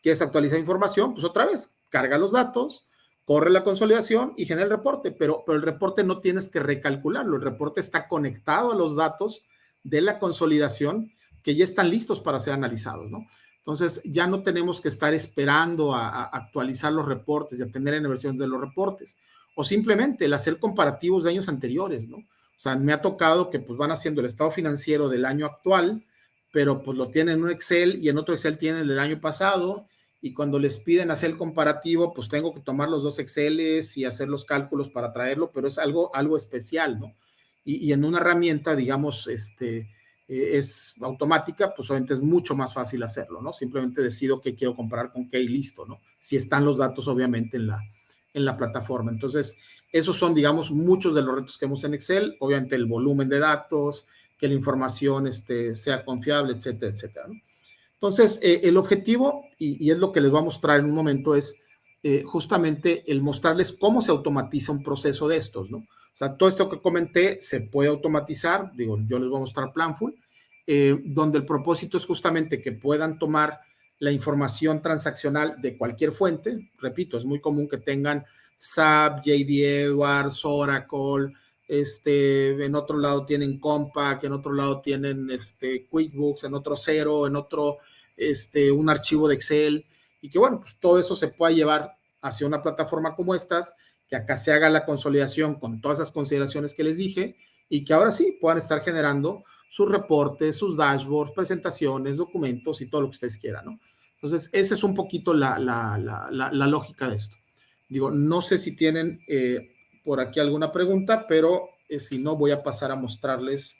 quieres actualizar información, pues otra vez, carga los datos, corre la consolidación y genera el reporte, pero el reporte no tienes que recalcularlo, el reporte está conectado a los datos de la consolidación que ya están listos para ser analizados, ¿no? Entonces, ya no tenemos que estar esperando a actualizar los reportes y a tener en versión de los reportes, o simplemente el hacer comparativos de años anteriores, ¿no? O sea, me ha tocado que pues van haciendo el estado financiero del año actual, pero pues lo tienen en un Excel, y en otro Excel tienen el del año pasado, y cuando les piden hacer el comparativo, pues tengo que tomar los dos Exceles y hacer los cálculos para traerlo, pero es algo especial, ¿no? Y en una herramienta, digamos, es automática, pues obviamente es mucho más fácil hacerlo, ¿no? Simplemente decido qué quiero comparar con qué y listo, ¿no? Si están los datos, obviamente, en la plataforma. Entonces, esos son, digamos, muchos de los retos que hemos en Excel, obviamente el volumen de datos, que la información sea confiable, etcétera, etcétera, ¿no? Entonces, el objetivo, y es lo que les voy a mostrar en un momento, es justamente el mostrarles cómo se automatiza un proceso de estos, ¿no? O sea, todo esto que comenté se puede automatizar, digo, yo les voy a mostrar Planful, donde el propósito es justamente que puedan tomar la información transaccional de cualquier fuente. Repito, es muy común que tengan SAP, JD Edwards, Oracle, en otro lado tienen Compaq, en otro lado tienen QuickBooks, en otro Xero, en otro un archivo de Excel, y que bueno, pues todo eso se pueda llevar hacia una plataforma como estas, que acá se haga la consolidación con todas esas consideraciones que les dije, y que ahora sí puedan estar generando sus reportes, sus dashboards, presentaciones, documentos y todo lo que ustedes quieran, ¿no? Entonces, esa es un poquito la lógica de esto. Digo, no sé si tienen por aquí alguna pregunta, pero si no, voy a pasar a mostrarles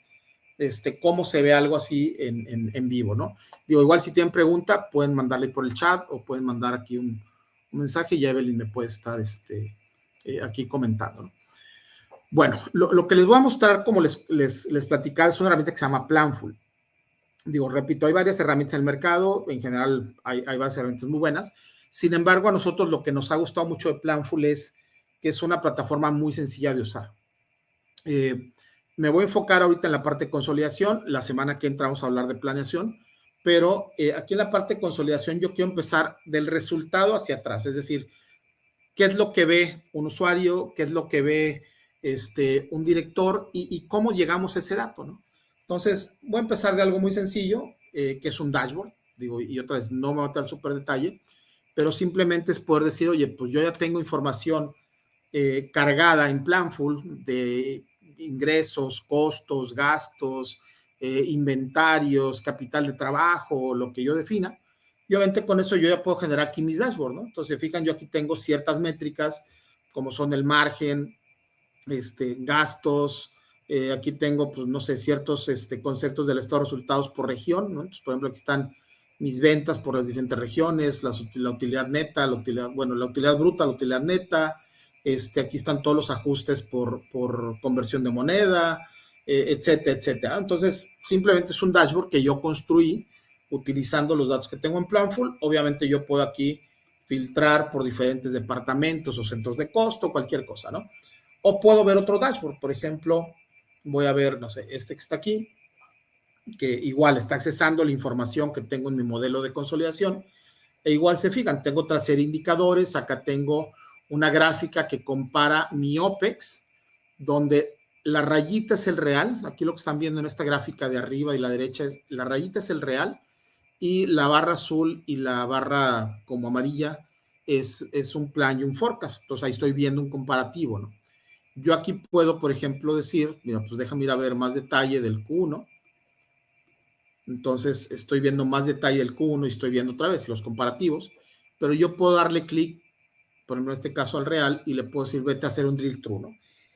cómo se ve algo así en vivo, ¿no? Digo, igual si tienen pregunta, pueden mandarle por el chat o pueden mandar aquí un mensaje y Evelyn me puede estar aquí comentando, ¿no? Bueno, lo que les voy a mostrar, como les platicaba, es una herramienta que se llama Planful. Digo, repito, hay varias herramientas en el mercado, en general hay varias herramientas muy buenas. Sin embargo, a nosotros lo que nos ha gustado mucho de Planful es que es una plataforma muy sencilla de usar. Me voy a enfocar ahorita en la parte de consolidación. La semana que entra vamos a hablar de planeación, pero aquí en la parte de consolidación yo quiero empezar del resultado hacia atrás, es decir, qué es lo que ve un usuario, qué es lo que ve un director y cómo llegamos a ese dato, ¿no? Entonces, voy a empezar de algo muy sencillo, que es un dashboard, digo, y otra vez, no me voy a meter al súper detalle, pero simplemente es poder decir, oye, pues yo ya tengo información cargada en Planful de ingresos, costos, gastos, inventarios, capital de trabajo, lo que yo defina. Y obviamente con eso yo ya puedo generar aquí mis dashboards, ¿no? Entonces, fijan, yo aquí tengo ciertas métricas, como son el margen, gastos, aquí tengo, pues, no sé, ciertos conceptos del estado de resultados por región, ¿no? Entonces, por ejemplo, aquí están mis ventas por las diferentes regiones, la utilidad neta, la utilidad bruta, la utilidad neta, aquí están todos los ajustes por conversión de moneda, etcétera, etcétera. Entonces, simplemente es un dashboard que yo construí utilizando los datos que tengo en Planful. Obviamente yo puedo aquí filtrar por diferentes departamentos o centros de costo, cualquier cosa, ¿no? O puedo ver otro dashboard, por ejemplo, voy a ver, no sé, que está aquí, que igual está accesando la información que tengo en mi modelo de consolidación, e igual se fijan, tengo otra serie de indicadores, acá tengo una gráfica que compara mi OPEX, donde la rayita es el real, aquí lo que están viendo en esta gráfica de arriba y la derecha es, la rayita es el real, y la barra azul y la barra como amarilla es un plan y un forecast, entonces ahí estoy viendo un comparativo, ¿no? Yo aquí puedo, por ejemplo, decir, mira, pues déjame ir a ver más detalle del Q1. Entonces, estoy viendo más detalle del Q1 y estoy viendo otra vez los comparativos, pero yo puedo darle clic, por ejemplo, en este caso al real, y le puedo decir, vete a hacer un drill through, ¿no?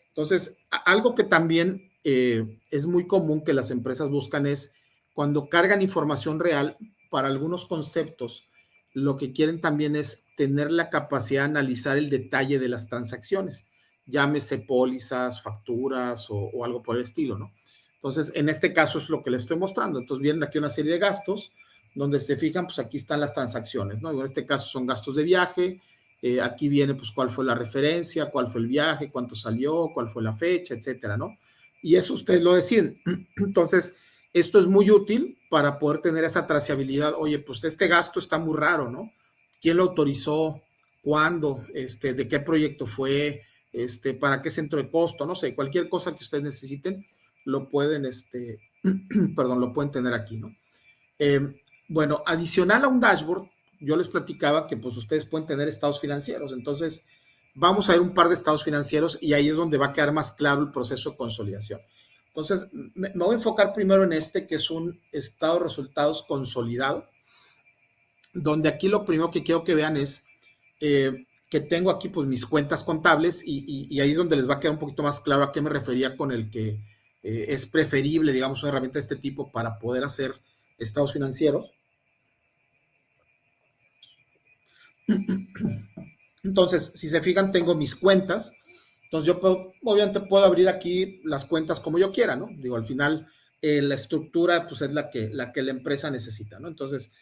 Entonces, algo que también es muy común que las empresas buscan es cuando cargan información real para algunos conceptos, lo que quieren también es tener la capacidad de analizar el detalle de las transacciones, llámese pólizas, facturas o algo por el estilo, ¿no? Entonces, en este caso es lo que les estoy mostrando. Entonces, vienen aquí una serie de gastos, donde se fijan, pues aquí están las transacciones, ¿no? En este caso son gastos de viaje, aquí viene, pues, cuál fue la referencia, cuál fue el viaje, cuánto salió, cuál fue la fecha, etcétera, ¿no? Y eso ustedes lo deciden. Entonces, esto es muy útil para poder tener esa trazabilidad. Oye, pues este gasto está muy raro, ¿no? ¿Quién lo autorizó? ¿Cuándo? ¿De qué proyecto fue? ¿Para qué centro de costo? No sé, cualquier cosa que ustedes necesiten, lo pueden, perdón, lo pueden tener aquí, ¿no? Bueno, adicional a un dashboard, yo les platicaba que pues ustedes pueden tener estados financieros. Entonces, vamos a ver un par de estados financieros y ahí es donde va a quedar más claro el proceso de consolidación. Entonces, me voy a enfocar primero en que es un estado de resultados consolidado, donde aquí lo primero que quiero que vean es que tengo aquí pues mis cuentas contables y ahí es donde les va a quedar un poquito más claro a qué me refería con el que es preferible, digamos, una herramienta de este tipo para poder hacer estados financieros. Entonces, si se fijan, tengo mis cuentas. Entonces, yo puedo, obviamente puedo abrir aquí las cuentas como yo quiera, ¿no? Digo, al final, la estructura, pues es la que la empresa necesita, ¿no? Entonces,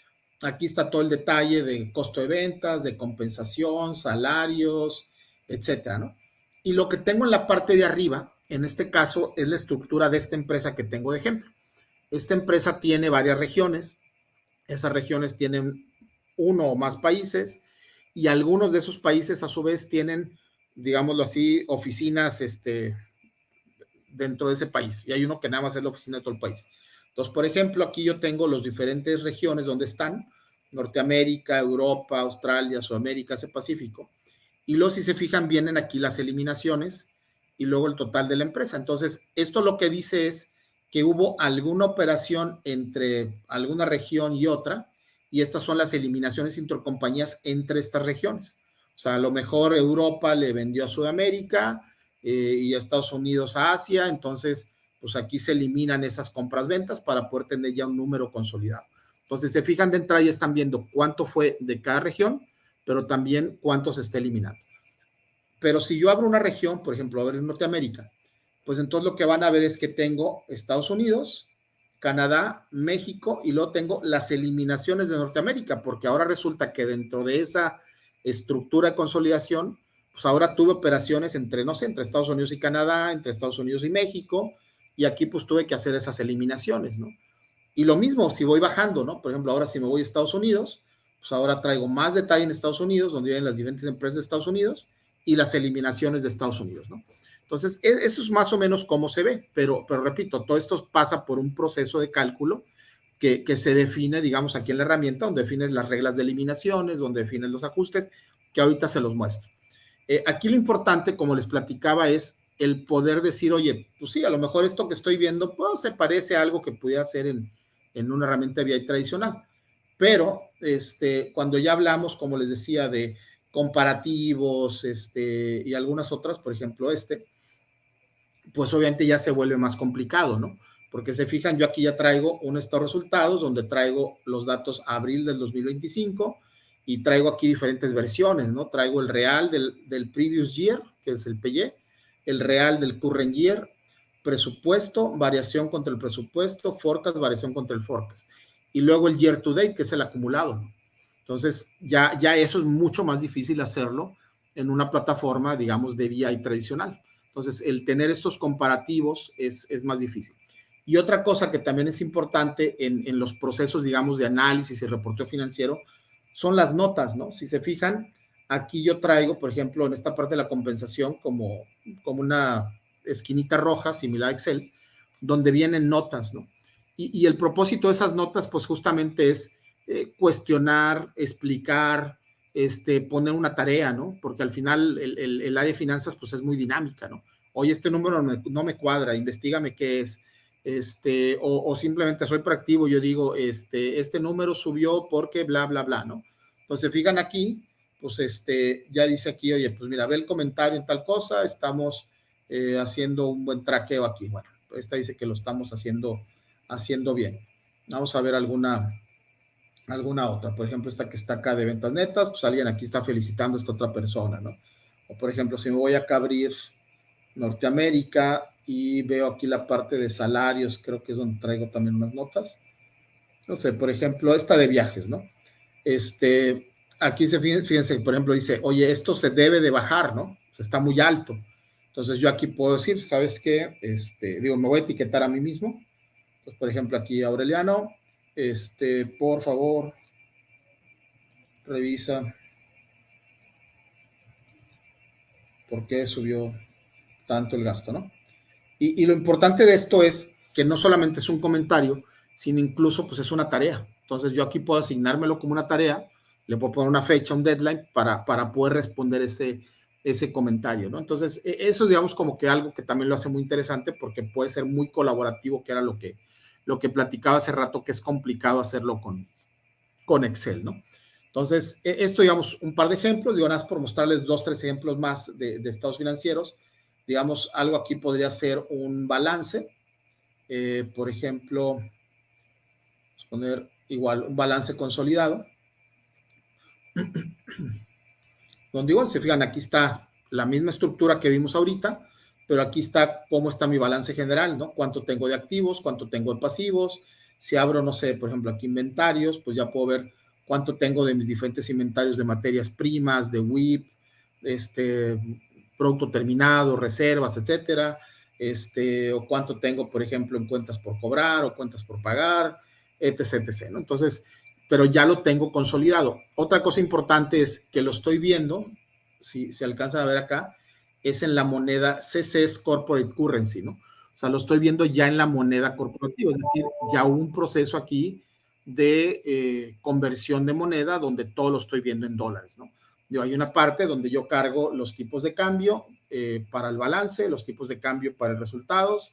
aquí está todo el detalle de costo de ventas, de compensación, salarios, etcétera, ¿no? Y lo que tengo en la parte de arriba, en este caso, es la estructura de esta empresa que tengo de ejemplo. Esta empresa tiene varias regiones. Esas regiones tienen uno o más países y algunos de esos países a su vez tienen, digámoslo así, oficinas dentro de ese país. Y hay uno que nada más es la oficina de todo el país. Entonces, por ejemplo, aquí yo tengo las diferentes regiones donde están. Norteamérica, Europa, Australia, Sudamérica, Asia Pacífico. Y luego, si se fijan, vienen aquí las eliminaciones y luego el total de la empresa. Entonces, esto lo que dice es que hubo alguna operación entre alguna región y otra, y estas son las eliminaciones intercompañías entre estas regiones. O sea, a lo mejor Europa le vendió a Sudamérica y a Estados Unidos a Asia, entonces, pues aquí se eliminan esas compras-ventas para poder tener ya un número consolidado. Entonces, se fijan de entrada y están viendo cuánto fue de cada región, pero también cuánto se está eliminando. Pero si yo abro una región, por ejemplo, abro en Norteamérica, pues entonces lo que van a ver es que tengo Estados Unidos, Canadá, México, y luego tengo las eliminaciones de Norteamérica, porque ahora resulta que dentro de esa estructura de consolidación, pues ahora tuve operaciones entre, no sé, entre Estados Unidos y Canadá, entre Estados Unidos y México, y aquí pues tuve que hacer esas eliminaciones, ¿no? Y lo mismo si voy bajando, ¿no? Por ejemplo, ahora si me voy a Estados Unidos, pues ahora traigo más detalle en Estados Unidos, donde vienen las diferentes empresas de Estados Unidos y las eliminaciones de Estados Unidos, ¿no? Entonces, eso es más o menos cómo se ve, pero repito, todo esto pasa por un proceso de cálculo que se define, digamos, aquí en la herramienta, donde defines las reglas de eliminaciones, donde defines los ajustes, que ahorita se los muestro. Aquí lo importante, como les platicaba, es el poder decir, oye, pues sí, a lo mejor esto que estoy viendo, pues se parece a algo que pudiera hacer en una herramienta de BI tradicional. Pero cuando ya hablamos, como les decía, de comparativos y algunas otras, por ejemplo, pues obviamente ya se vuelve más complicado, ¿no? Porque se fijan, yo aquí ya traigo un estado de resultados donde traigo los datos abril del 2025 y traigo aquí diferentes versiones, ¿no? Traigo el real del previous year, que es el PY, el real del current year, presupuesto, variación contra el presupuesto, forecast, variación contra el forecast. Y luego el year to date, que es el acumulado, ¿no? Entonces, ya eso es mucho más difícil hacerlo en una plataforma, digamos, de BI tradicional. Entonces, el tener estos comparativos es más difícil. Y otra cosa que también es importante en los procesos, digamos, de análisis y reporteo financiero, son las notas, ¿no? Si se fijan, aquí yo traigo, por ejemplo, en esta parte de la compensación, como una esquinita roja, similar a Excel, donde vienen notas, ¿no? Y el propósito de esas notas, pues justamente es cuestionar, explicar, poner una tarea, ¿no? Porque al final el área de finanzas, pues es muy dinámica, ¿no? Oye, este número no me cuadra, investígame qué es. O simplemente soy proactivo, yo digo, este número subió porque bla, bla, bla, ¿no? Entonces, fijan aquí, pues ya dice aquí, oye, pues mira, ve el comentario en tal cosa, estamos haciendo un buen traqueo aquí. Bueno, esta dice que lo estamos haciendo bien. Vamos a ver alguna otra. Por ejemplo, esta que está acá de ventas netas, pues alguien aquí está felicitando a esta otra persona, ¿no? O por ejemplo, si me voy acá a abrir Norteamérica y veo aquí la parte de salarios, creo que es donde traigo también unas notas. No sé, por ejemplo, esta de viajes, ¿no? Aquí fíjense, por ejemplo, dice, oye, esto se debe de bajar, ¿no? Se está muy alto. Entonces yo aquí puedo decir, ¿sabes qué? Digo, me voy a etiquetar a mí mismo. Pues, por ejemplo, aquí Aureliano, por favor, revisa por qué subió tanto el gasto, ¿no? Y lo importante de esto es que no solamente es un comentario, sino incluso pues es una tarea. Entonces yo aquí puedo asignármelo como una tarea, le puedo poner una fecha, un deadline para poder responder ese comentario, ¿no? Entonces eso digamos como que algo que también lo hace muy interesante porque puede ser muy colaborativo, que era lo que platicaba hace rato, que es complicado hacerlo con Excel, ¿no? Entonces, esto, digamos, un par de ejemplos, digo, nada más por mostrarles 2, 3 ejemplos más de estados financieros. Digamos, algo aquí podría ser un balance. Por ejemplo, vamos a poner igual un balance consolidado, donde igual se fijan, aquí está la misma estructura que vimos ahorita, pero aquí está cómo está mi balance general, ¿no? Cuánto tengo de activos, cuánto tengo de pasivos. Si abro, no sé, por ejemplo, aquí inventarios, pues ya puedo ver cuánto tengo de mis diferentes inventarios de materias primas, de WIP, producto terminado, reservas, etcétera. O cuánto tengo, por ejemplo, en cuentas por cobrar o cuentas por pagar, etc., ¿no? Entonces, pero ya lo tengo consolidado. Otra cosa importante es que lo estoy viendo, si se alcanza a ver acá, es en la moneda CCS Corporate Currency, ¿no? O sea, lo estoy viendo ya en la moneda corporativa, es decir, ya hubo un proceso aquí de conversión de moneda donde todo lo estoy viendo en dólares, ¿no? Hay una parte donde yo cargo los tipos de cambio para el balance, los tipos de cambio para los resultados,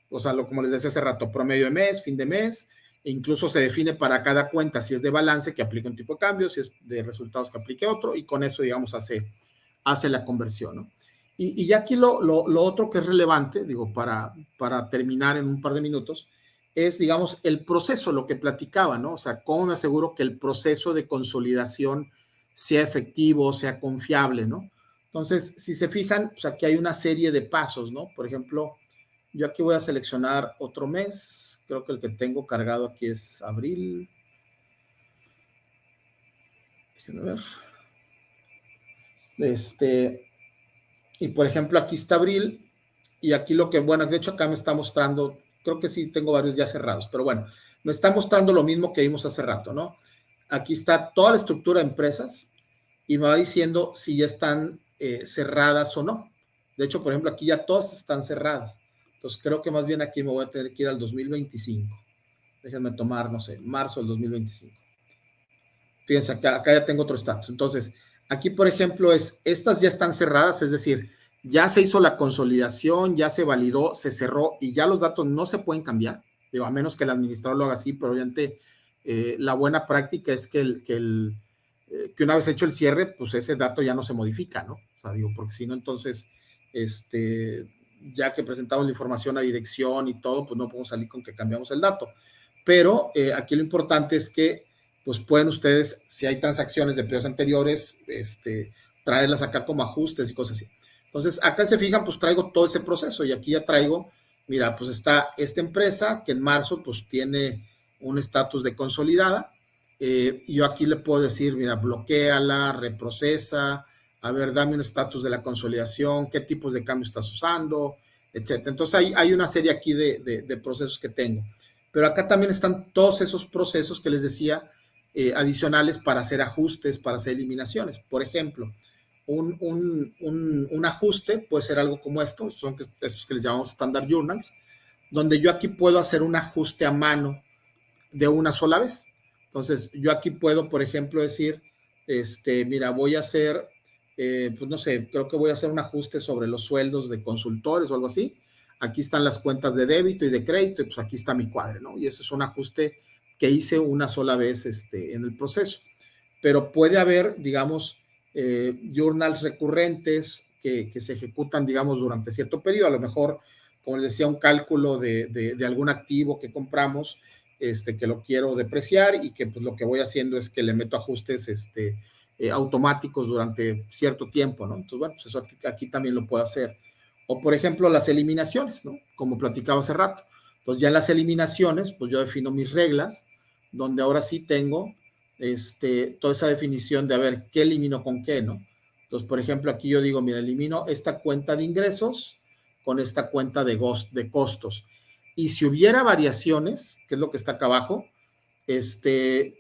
o sea, como les decía hace rato, promedio de mes, fin de mes, e incluso se define para cada cuenta si es de balance que aplique un tipo de cambio, si es de resultados que aplique otro, y con eso, digamos, hace la conversión, ¿no? Y ya aquí lo otro que es relevante, digo, para terminar en un par de minutos, es, digamos, el proceso, lo que platicaba, ¿no? O sea, cómo me aseguro que el proceso de consolidación sea efectivo, sea confiable, ¿no? Entonces, si se fijan, pues aquí hay una serie de pasos, ¿no? Por ejemplo, yo aquí voy a seleccionar otro mes, creo que el que tengo cargado aquí es abril. Déjenme ver. Y por ejemplo, aquí está abril, y aquí lo que, bueno, de hecho acá me está mostrando, creo que sí tengo varios ya cerrados, pero bueno, me está mostrando lo mismo que vimos hace rato, ¿no? Aquí está toda la estructura de empresas y me va diciendo si ya están cerradas o no. De hecho, por ejemplo, aquí ya todas están cerradas. Entonces, creo que más bien aquí me voy a tener que ir al 2025. Déjenme tomar, no sé, marzo del 2025. Fíjense, acá ya tengo otro estatus. Entonces, aquí, por ejemplo, estas ya están cerradas, es decir, ya se hizo la consolidación, ya se validó, se cerró y ya los datos no se pueden cambiar, digo, a menos que el administrador lo haga así, pero obviamente la buena práctica es que una vez hecho el cierre, pues ese dato ya no se modifica, ¿no? O sea, digo, porque si no, entonces, ya que presentamos la información a dirección y todo, pues no podemos salir con que cambiamos el dato. Pero aquí lo importante es que pues pueden ustedes, si hay transacciones de periodos anteriores, traerlas acá como ajustes y cosas así. Entonces, acá se fijan, pues traigo todo ese proceso y aquí ya traigo, mira, pues está esta empresa que en marzo pues tiene un estatus de consolidada, y yo aquí le puedo decir, mira, bloquéala, reprocesa, a ver, dame un estatus de la consolidación, qué tipos de cambio estás usando, etcétera. Entonces, hay una serie aquí de procesos que tengo. Pero acá también están todos esos procesos que les decía, adicionales para hacer ajustes, para hacer eliminaciones. Por ejemplo, un ajuste puede ser algo como esto, son estos que les llamamos standard journals, donde yo aquí puedo hacer un ajuste a mano de una sola vez. Entonces, yo aquí puedo, por ejemplo, decir, mira, voy a hacer, pues no sé, creo que voy a hacer un ajuste sobre los sueldos de consultores o algo así. Aquí están las cuentas de débito y de crédito, y pues aquí está mi cuadre, ¿no? Y ese es un ajuste que hice una sola vez en el proceso. Pero puede haber, digamos, journals recurrentes que se ejecutan, digamos, durante cierto periodo. A lo mejor, como les decía, un cálculo de algún activo que compramos, que lo quiero depreciar y que pues lo que voy haciendo es que le meto ajustes automáticos durante cierto tiempo, ¿no? Entonces, bueno, pues eso aquí también lo puedo hacer. O, por ejemplo, las eliminaciones, ¿no? Como platicaba hace rato. Entonces, ya en las eliminaciones, pues yo defino mis reglas, donde ahora sí tengo toda esa definición de a ver qué elimino con qué, ¿no? Entonces, por ejemplo, aquí yo digo, mira, elimino esta cuenta de ingresos con esta cuenta de costos. Y si hubiera variaciones, que es lo que está acá abajo,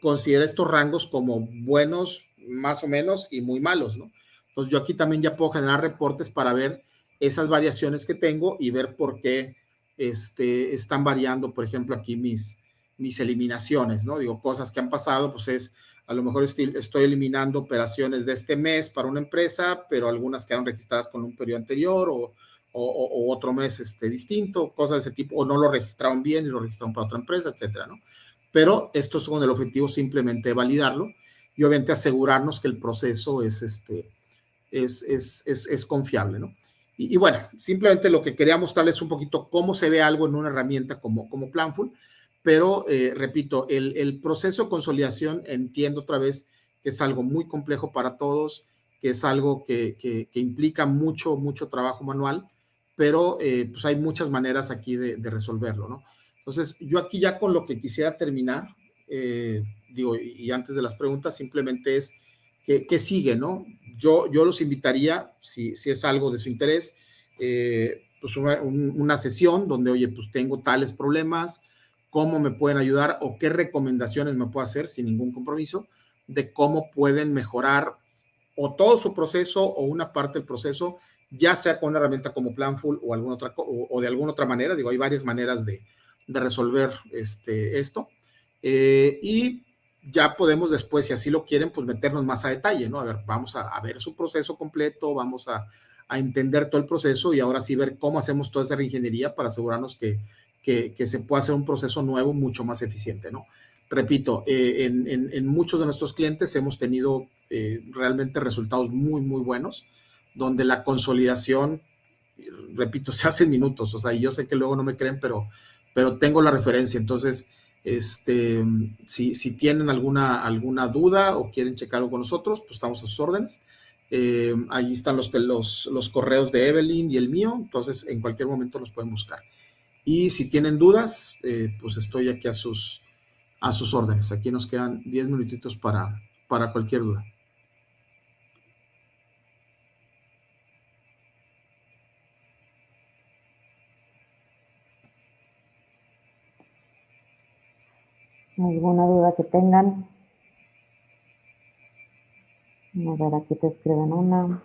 considera estos rangos como buenos, más o menos, y muy malos, ¿no? Entonces yo aquí también ya puedo generar reportes para ver esas variaciones que tengo y ver por qué están variando, por ejemplo, aquí mis eliminaciones, ¿no? Digo, cosas que han pasado, pues es, a lo mejor estoy eliminando operaciones de este mes para una empresa, pero algunas quedaron registradas con un periodo anterior o otro mes distinto, cosas de ese tipo, o no lo registraron bien y lo registraron para otra empresa, etcétera, ¿no? Pero esto es con el objetivo simplemente de validarlo y obviamente asegurarnos que el proceso es confiable, ¿no? Y bueno, simplemente lo que quería mostrarles un poquito cómo se ve algo en una herramienta como Planful, pero repito, el proceso de consolidación entiendo otra vez que es algo muy complejo para todos, que es algo que implica mucho trabajo manual, pero pues hay muchas maneras aquí de resolverlo, ¿no? Entonces, yo aquí ya con lo que quisiera terminar, digo, y antes de las preguntas, simplemente es que sigue, ¿no? Yo los invitaría, si es algo de su interés, pues una sesión donde, oye, pues tengo tales problemas, cómo me pueden ayudar o qué recomendaciones me puedo hacer sin ningún compromiso de cómo pueden mejorar o todo su proceso o una parte del proceso, ya sea con una herramienta como Planful o de alguna otra manera. Digo, hay varias maneras de resolver esto. Y ya podemos después, si así lo quieren, pues meternos más a detalle, ¿no? A ver, vamos a ver su proceso completo, vamos a entender todo el proceso y ahora sí ver cómo hacemos toda esa reingeniería para asegurarnos que se pueda hacer un proceso nuevo mucho más eficiente, ¿no? Repito, en muchos de nuestros clientes hemos tenido realmente resultados muy, muy buenos, donde la consolidación, repito, se hace en minutos, o sea, y yo sé que luego no me creen, pero tengo la referencia, entonces, si tienen alguna duda o quieren checarlo con nosotros, pues estamos a sus órdenes. Ahí están los correos de Evelyn y el mío, entonces en cualquier momento los pueden buscar. Y si tienen dudas, pues estoy aquí a sus órdenes. Aquí nos quedan 10 minutitos para cualquier duda. ¿Alguna duda que tengan? A ver, aquí te escriben una.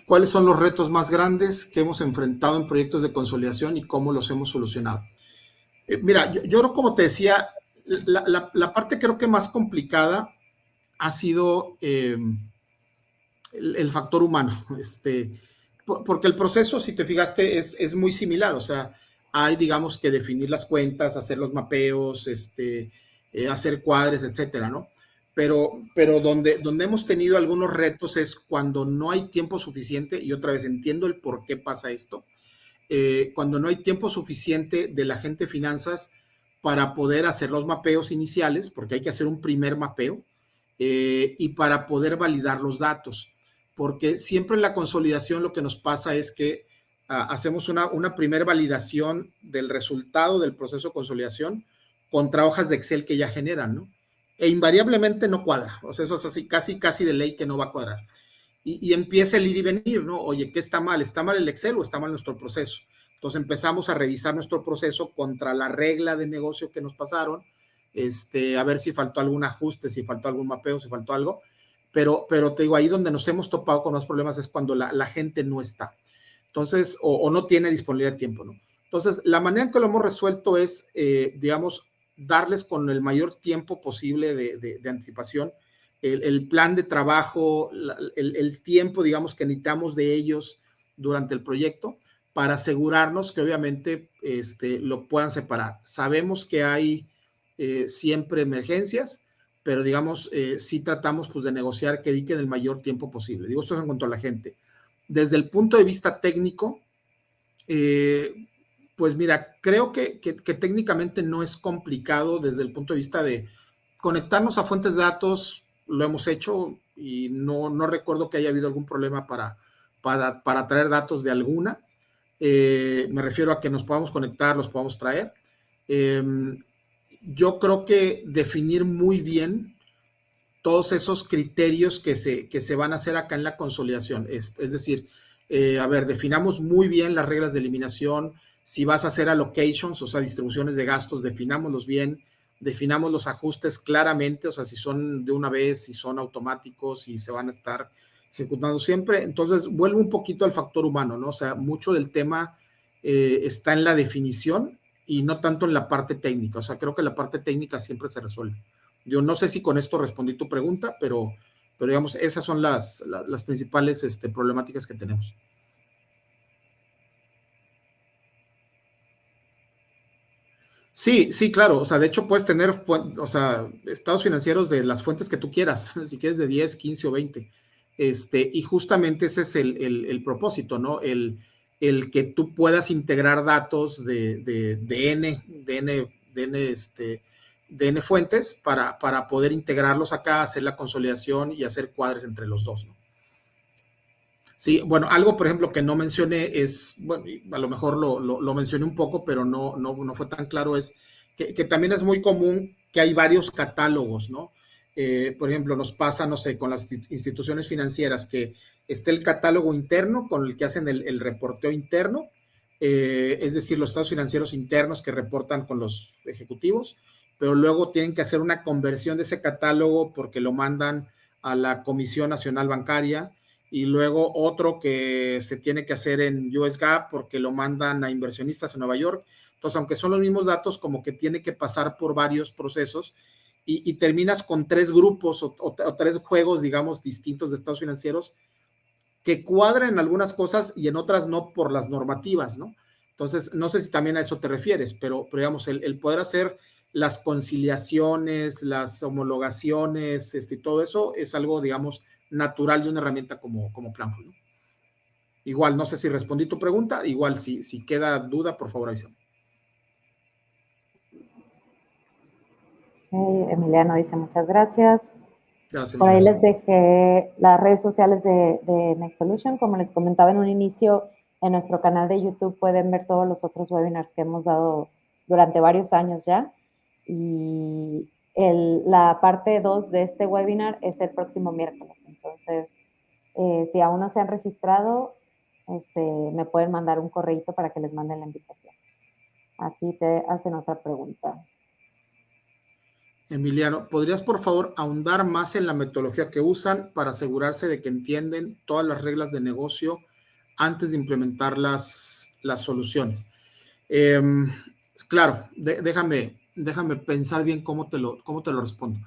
¿Cuáles son los retos más grandes que hemos enfrentado en proyectos de consolidación y cómo los hemos solucionado? Mira, yo creo, como te decía, la parte creo que más complicada ha sido el factor humano, porque el proceso, si te fijaste, es muy similar, o sea, hay, digamos, que definir las cuentas, hacer los mapeos, hacer cuadres, etcétera, ¿no? Pero donde hemos tenido algunos retos es cuando no hay tiempo suficiente, y otra vez entiendo el por qué pasa esto, cuando no hay tiempo suficiente de la gente de finanzas para poder hacer los mapeos iniciales, porque hay que hacer un primer mapeo, y para poder validar los datos, porque siempre en la consolidación lo que nos pasa es que hacemos una primera validación del resultado del proceso de consolidación contra hojas de Excel que ya generan, ¿no? E invariablemente no cuadra, o sea, eso es así, casi de ley que no va a cuadrar. Y empieza el ir y venir, ¿no? Oye, ¿qué está mal? ¿Está mal el Excel o está mal nuestro proceso? Entonces empezamos a revisar nuestro proceso contra la regla de negocio que nos pasaron, a ver si faltó algún ajuste, si faltó algún mapeo, si faltó algo, pero te digo, ahí donde nos hemos topado con los problemas es cuando la gente no está. Entonces, o no tiene disponibilidad de tiempo, ¿no? Entonces, la manera en que lo hemos resuelto es, digamos, darles con el mayor tiempo posible de anticipación el plan de trabajo, el tiempo, digamos, que necesitamos de ellos durante el proyecto para asegurarnos que obviamente lo puedan separar. Sabemos que hay siempre emergencias, pero digamos, sí tratamos pues de negociar que dediquen el mayor tiempo posible. Digo, eso es en cuanto a la gente. Desde el punto de vista técnico, pues mira, creo que técnicamente no es complicado desde el punto de vista de conectarnos a fuentes de datos, lo hemos hecho y no recuerdo que haya habido algún problema para traer datos de alguna. Me refiero a que nos podamos conectar, los podamos traer. Yo creo que definir muy bien todos esos criterios que se van a hacer acá en la consolidación. Es decir, a ver, definamos muy bien las reglas de eliminación. Si vas a hacer allocations, o sea, distribuciones de gastos, definámoslos bien, definamos los ajustes claramente, o sea, si son de una vez, si son automáticos, si se van a estar ejecutando siempre. Entonces, vuelve un poquito al factor humano, ¿no? O sea, mucho del tema está en la definición y no tanto en la parte técnica. O sea, creo que la parte técnica siempre se resuelve. Yo no sé si con esto respondí tu pregunta, pero digamos, esas son las principales problemáticas que tenemos. Sí, sí, claro. O sea, de hecho puedes tener, o sea, estados financieros de las fuentes que tú quieras, si quieres de 10, 15 o 20. Y justamente ese es el propósito, ¿no? El que tú puedas integrar datos de N fuentes para poder integrarlos acá, hacer la consolidación y hacer cuadres entre los dos, ¿no? Sí, bueno, algo, por ejemplo, que no mencioné es, bueno, a lo mejor lo mencioné un poco, pero no fue tan claro, es que también es muy común que hay varios catálogos, ¿no? Por ejemplo, nos pasa, no sé, con las instituciones financieras, que está el catálogo interno con el que hacen el reporteo interno, es decir, los estados financieros internos que reportan con los ejecutivos, pero luego tienen que hacer una conversión de ese catálogo porque lo mandan a la Comisión Nacional Bancaria, y luego otro que se tiene que hacer en US GAAP porque lo mandan a inversionistas en Nueva York. Entonces, aunque son los mismos datos, como que tiene que pasar por varios procesos y terminas con 3 grupos o 3 juegos, digamos, distintos de estados financieros que cuadran en algunas cosas y en otras no por las normativas, ¿no? Entonces, no sé si también a eso te refieres, pero digamos, el poder hacer las conciliaciones, las homologaciones, todo eso es algo, digamos, natural de una herramienta como Planful, ¿no? Igual, no sé si respondí tu pregunta, igual si queda duda, por favor avísame. Emiliano dice muchas gracias. Gracias, Por ahí Emiliano. les dejé las redes sociales de Next Solution. Como les comentaba en un inicio, en nuestro canal de YouTube pueden ver todos los otros webinars que hemos dado durante varios años ya. Y la parte 2 de este webinar es el próximo miércoles. Entonces, si aún no se han registrado, me pueden mandar un correíto para que les manden la invitación. Aquí te hacen otra pregunta. Emiliano, ¿podrías por favor ahondar más en la metodología que usan para asegurarse de que entienden todas las reglas de negocio antes de implementar las soluciones? Claro, déjame pensar bien cómo te lo respondo.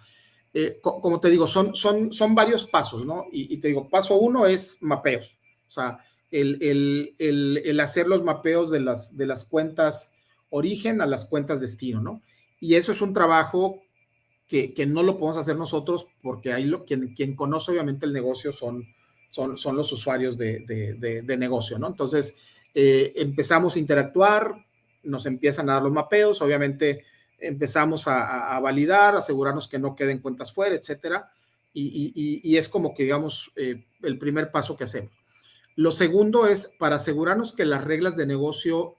Como te digo, son varios pasos, ¿no? Y te digo, paso 1 es mapeos, o sea, el hacer los mapeos de las cuentas origen a las cuentas destino, ¿no? Y eso es un trabajo que no lo podemos hacer nosotros porque ahí quien conoce obviamente el negocio son los usuarios de negocio, ¿no? Entonces, empezamos a interactuar, nos empiezan a dar los mapeos, obviamente empezamos a validar, asegurarnos que no queden cuentas fuera, etcétera, y es como que, digamos, el primer paso que hacemos. Lo segundo es, para asegurarnos que las reglas de negocio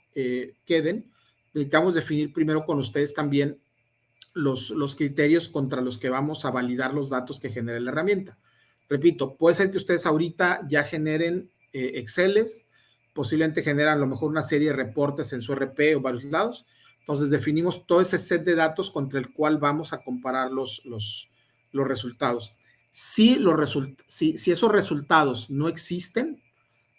queden, necesitamos definir primero con ustedes también los criterios contra los que vamos a validar los datos que genere la herramienta. Repito, puede ser que ustedes ahorita ya generen Exceles, posiblemente generan a lo mejor una serie de reportes en su RP o varios lados. Entonces definimos todo ese set de datos contra el cual vamos a comparar los resultados. Si esos resultados no existen,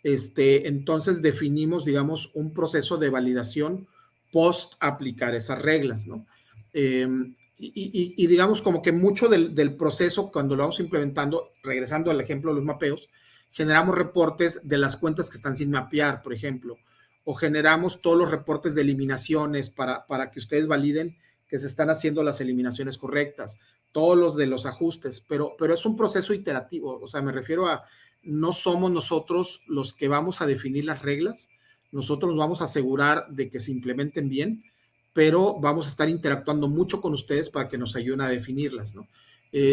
entonces definimos, digamos, un proceso de validación post aplicar esas reglas, ¿no? Y digamos como que mucho del proceso cuando lo vamos implementando, regresando al ejemplo de los mapeos, generamos reportes de las cuentas que están sin mapear, por ejemplo, o generamos todos los reportes de eliminaciones para que ustedes validen que se están haciendo las eliminaciones correctas, todos los de los ajustes, pero es un proceso iterativo, o sea, me refiero a no somos nosotros los que vamos a definir las reglas, nosotros nos vamos a asegurar de que se implementen bien, pero vamos a estar interactuando mucho con ustedes para que nos ayuden a definirlas, ¿no?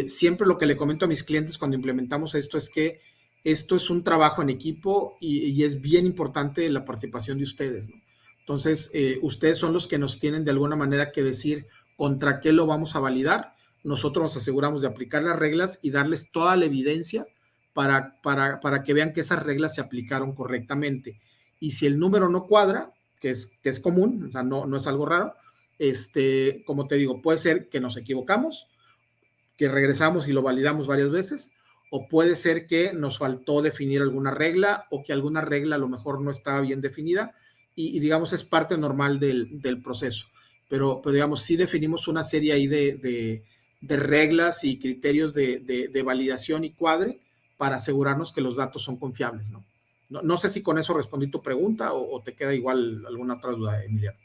Siempre lo que le comento a mis clientes cuando implementamos esto es que esto es un trabajo en equipo y es bien importante la participación de ustedes, ¿no? Entonces, ustedes son los que nos tienen de alguna manera que decir contra qué lo vamos a validar. Nosotros nos aseguramos de aplicar las reglas y darles toda la evidencia para que vean que esas reglas se aplicaron correctamente. Y si el número no cuadra, que es común, o sea, no es algo raro, como te digo, puede ser que nos equivocamos, que regresamos y lo validamos varias veces, o puede ser que nos faltó definir alguna regla o que alguna regla a lo mejor no estaba bien definida y digamos es parte normal del proceso. Pero digamos, sí definimos una serie ahí de reglas y criterios de validación y cuadre para asegurarnos que los datos son confiables, ¿no? No sé si con eso respondí tu pregunta o te queda igual alguna otra duda, Emiliano.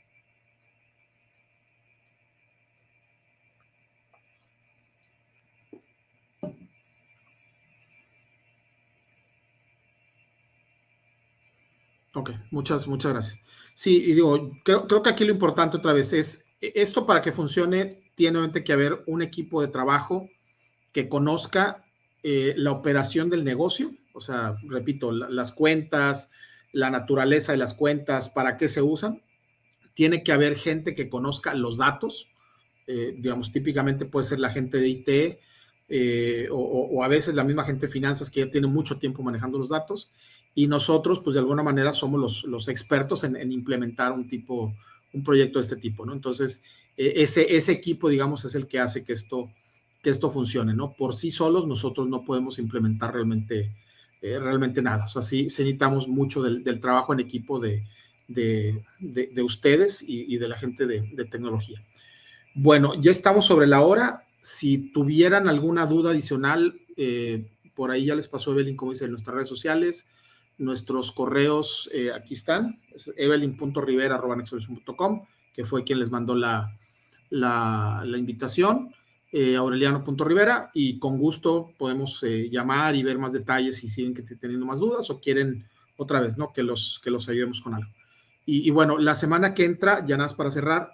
Ok, muchas gracias. Sí, y digo, creo que aquí lo importante otra vez es, esto para que funcione, tiene que haber un equipo de trabajo que conozca la operación del negocio, o sea, repito, las cuentas, la naturaleza de las cuentas, para qué se usan. Tiene que haber gente que conozca los datos, digamos, típicamente puede ser la gente de IT o a veces la misma gente de finanzas que ya tiene mucho tiempo manejando los datos y nosotros, pues de alguna manera somos los expertos en implementar un proyecto de este tipo, ¿no? Entonces, ese equipo, digamos, es el que hace que esto funcione, ¿no? Por sí solos nosotros no podemos implementar realmente nada. O sea, sí necesitamos mucho del trabajo en equipo de de ustedes y de la gente de tecnología. Bueno, ya estamos sobre la hora. Si tuvieran alguna duda adicional, por ahí ya les pasó Evelyn, como dice, en nuestras redes sociales. Nuestros correos aquí están, evelyn.rivera@nexosolution.com, que fue quien les mandó la invitación, aureliano.rivera, y con gusto podemos llamar y ver más detalles si siguen teniendo más dudas o quieren otra vez, ¿no? Que los ayudemos con algo. Y bueno, la semana que entra, ya nada más para cerrar,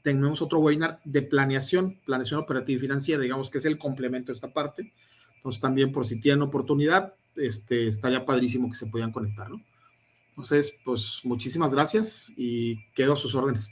tenemos otro webinar de planeación operativa y financiera, digamos que es el complemento de esta parte. Entonces también por si tienen oportunidad, estaría padrísimo que se puedan conectar, ¿no? Entonces, pues muchísimas gracias y quedo a sus órdenes.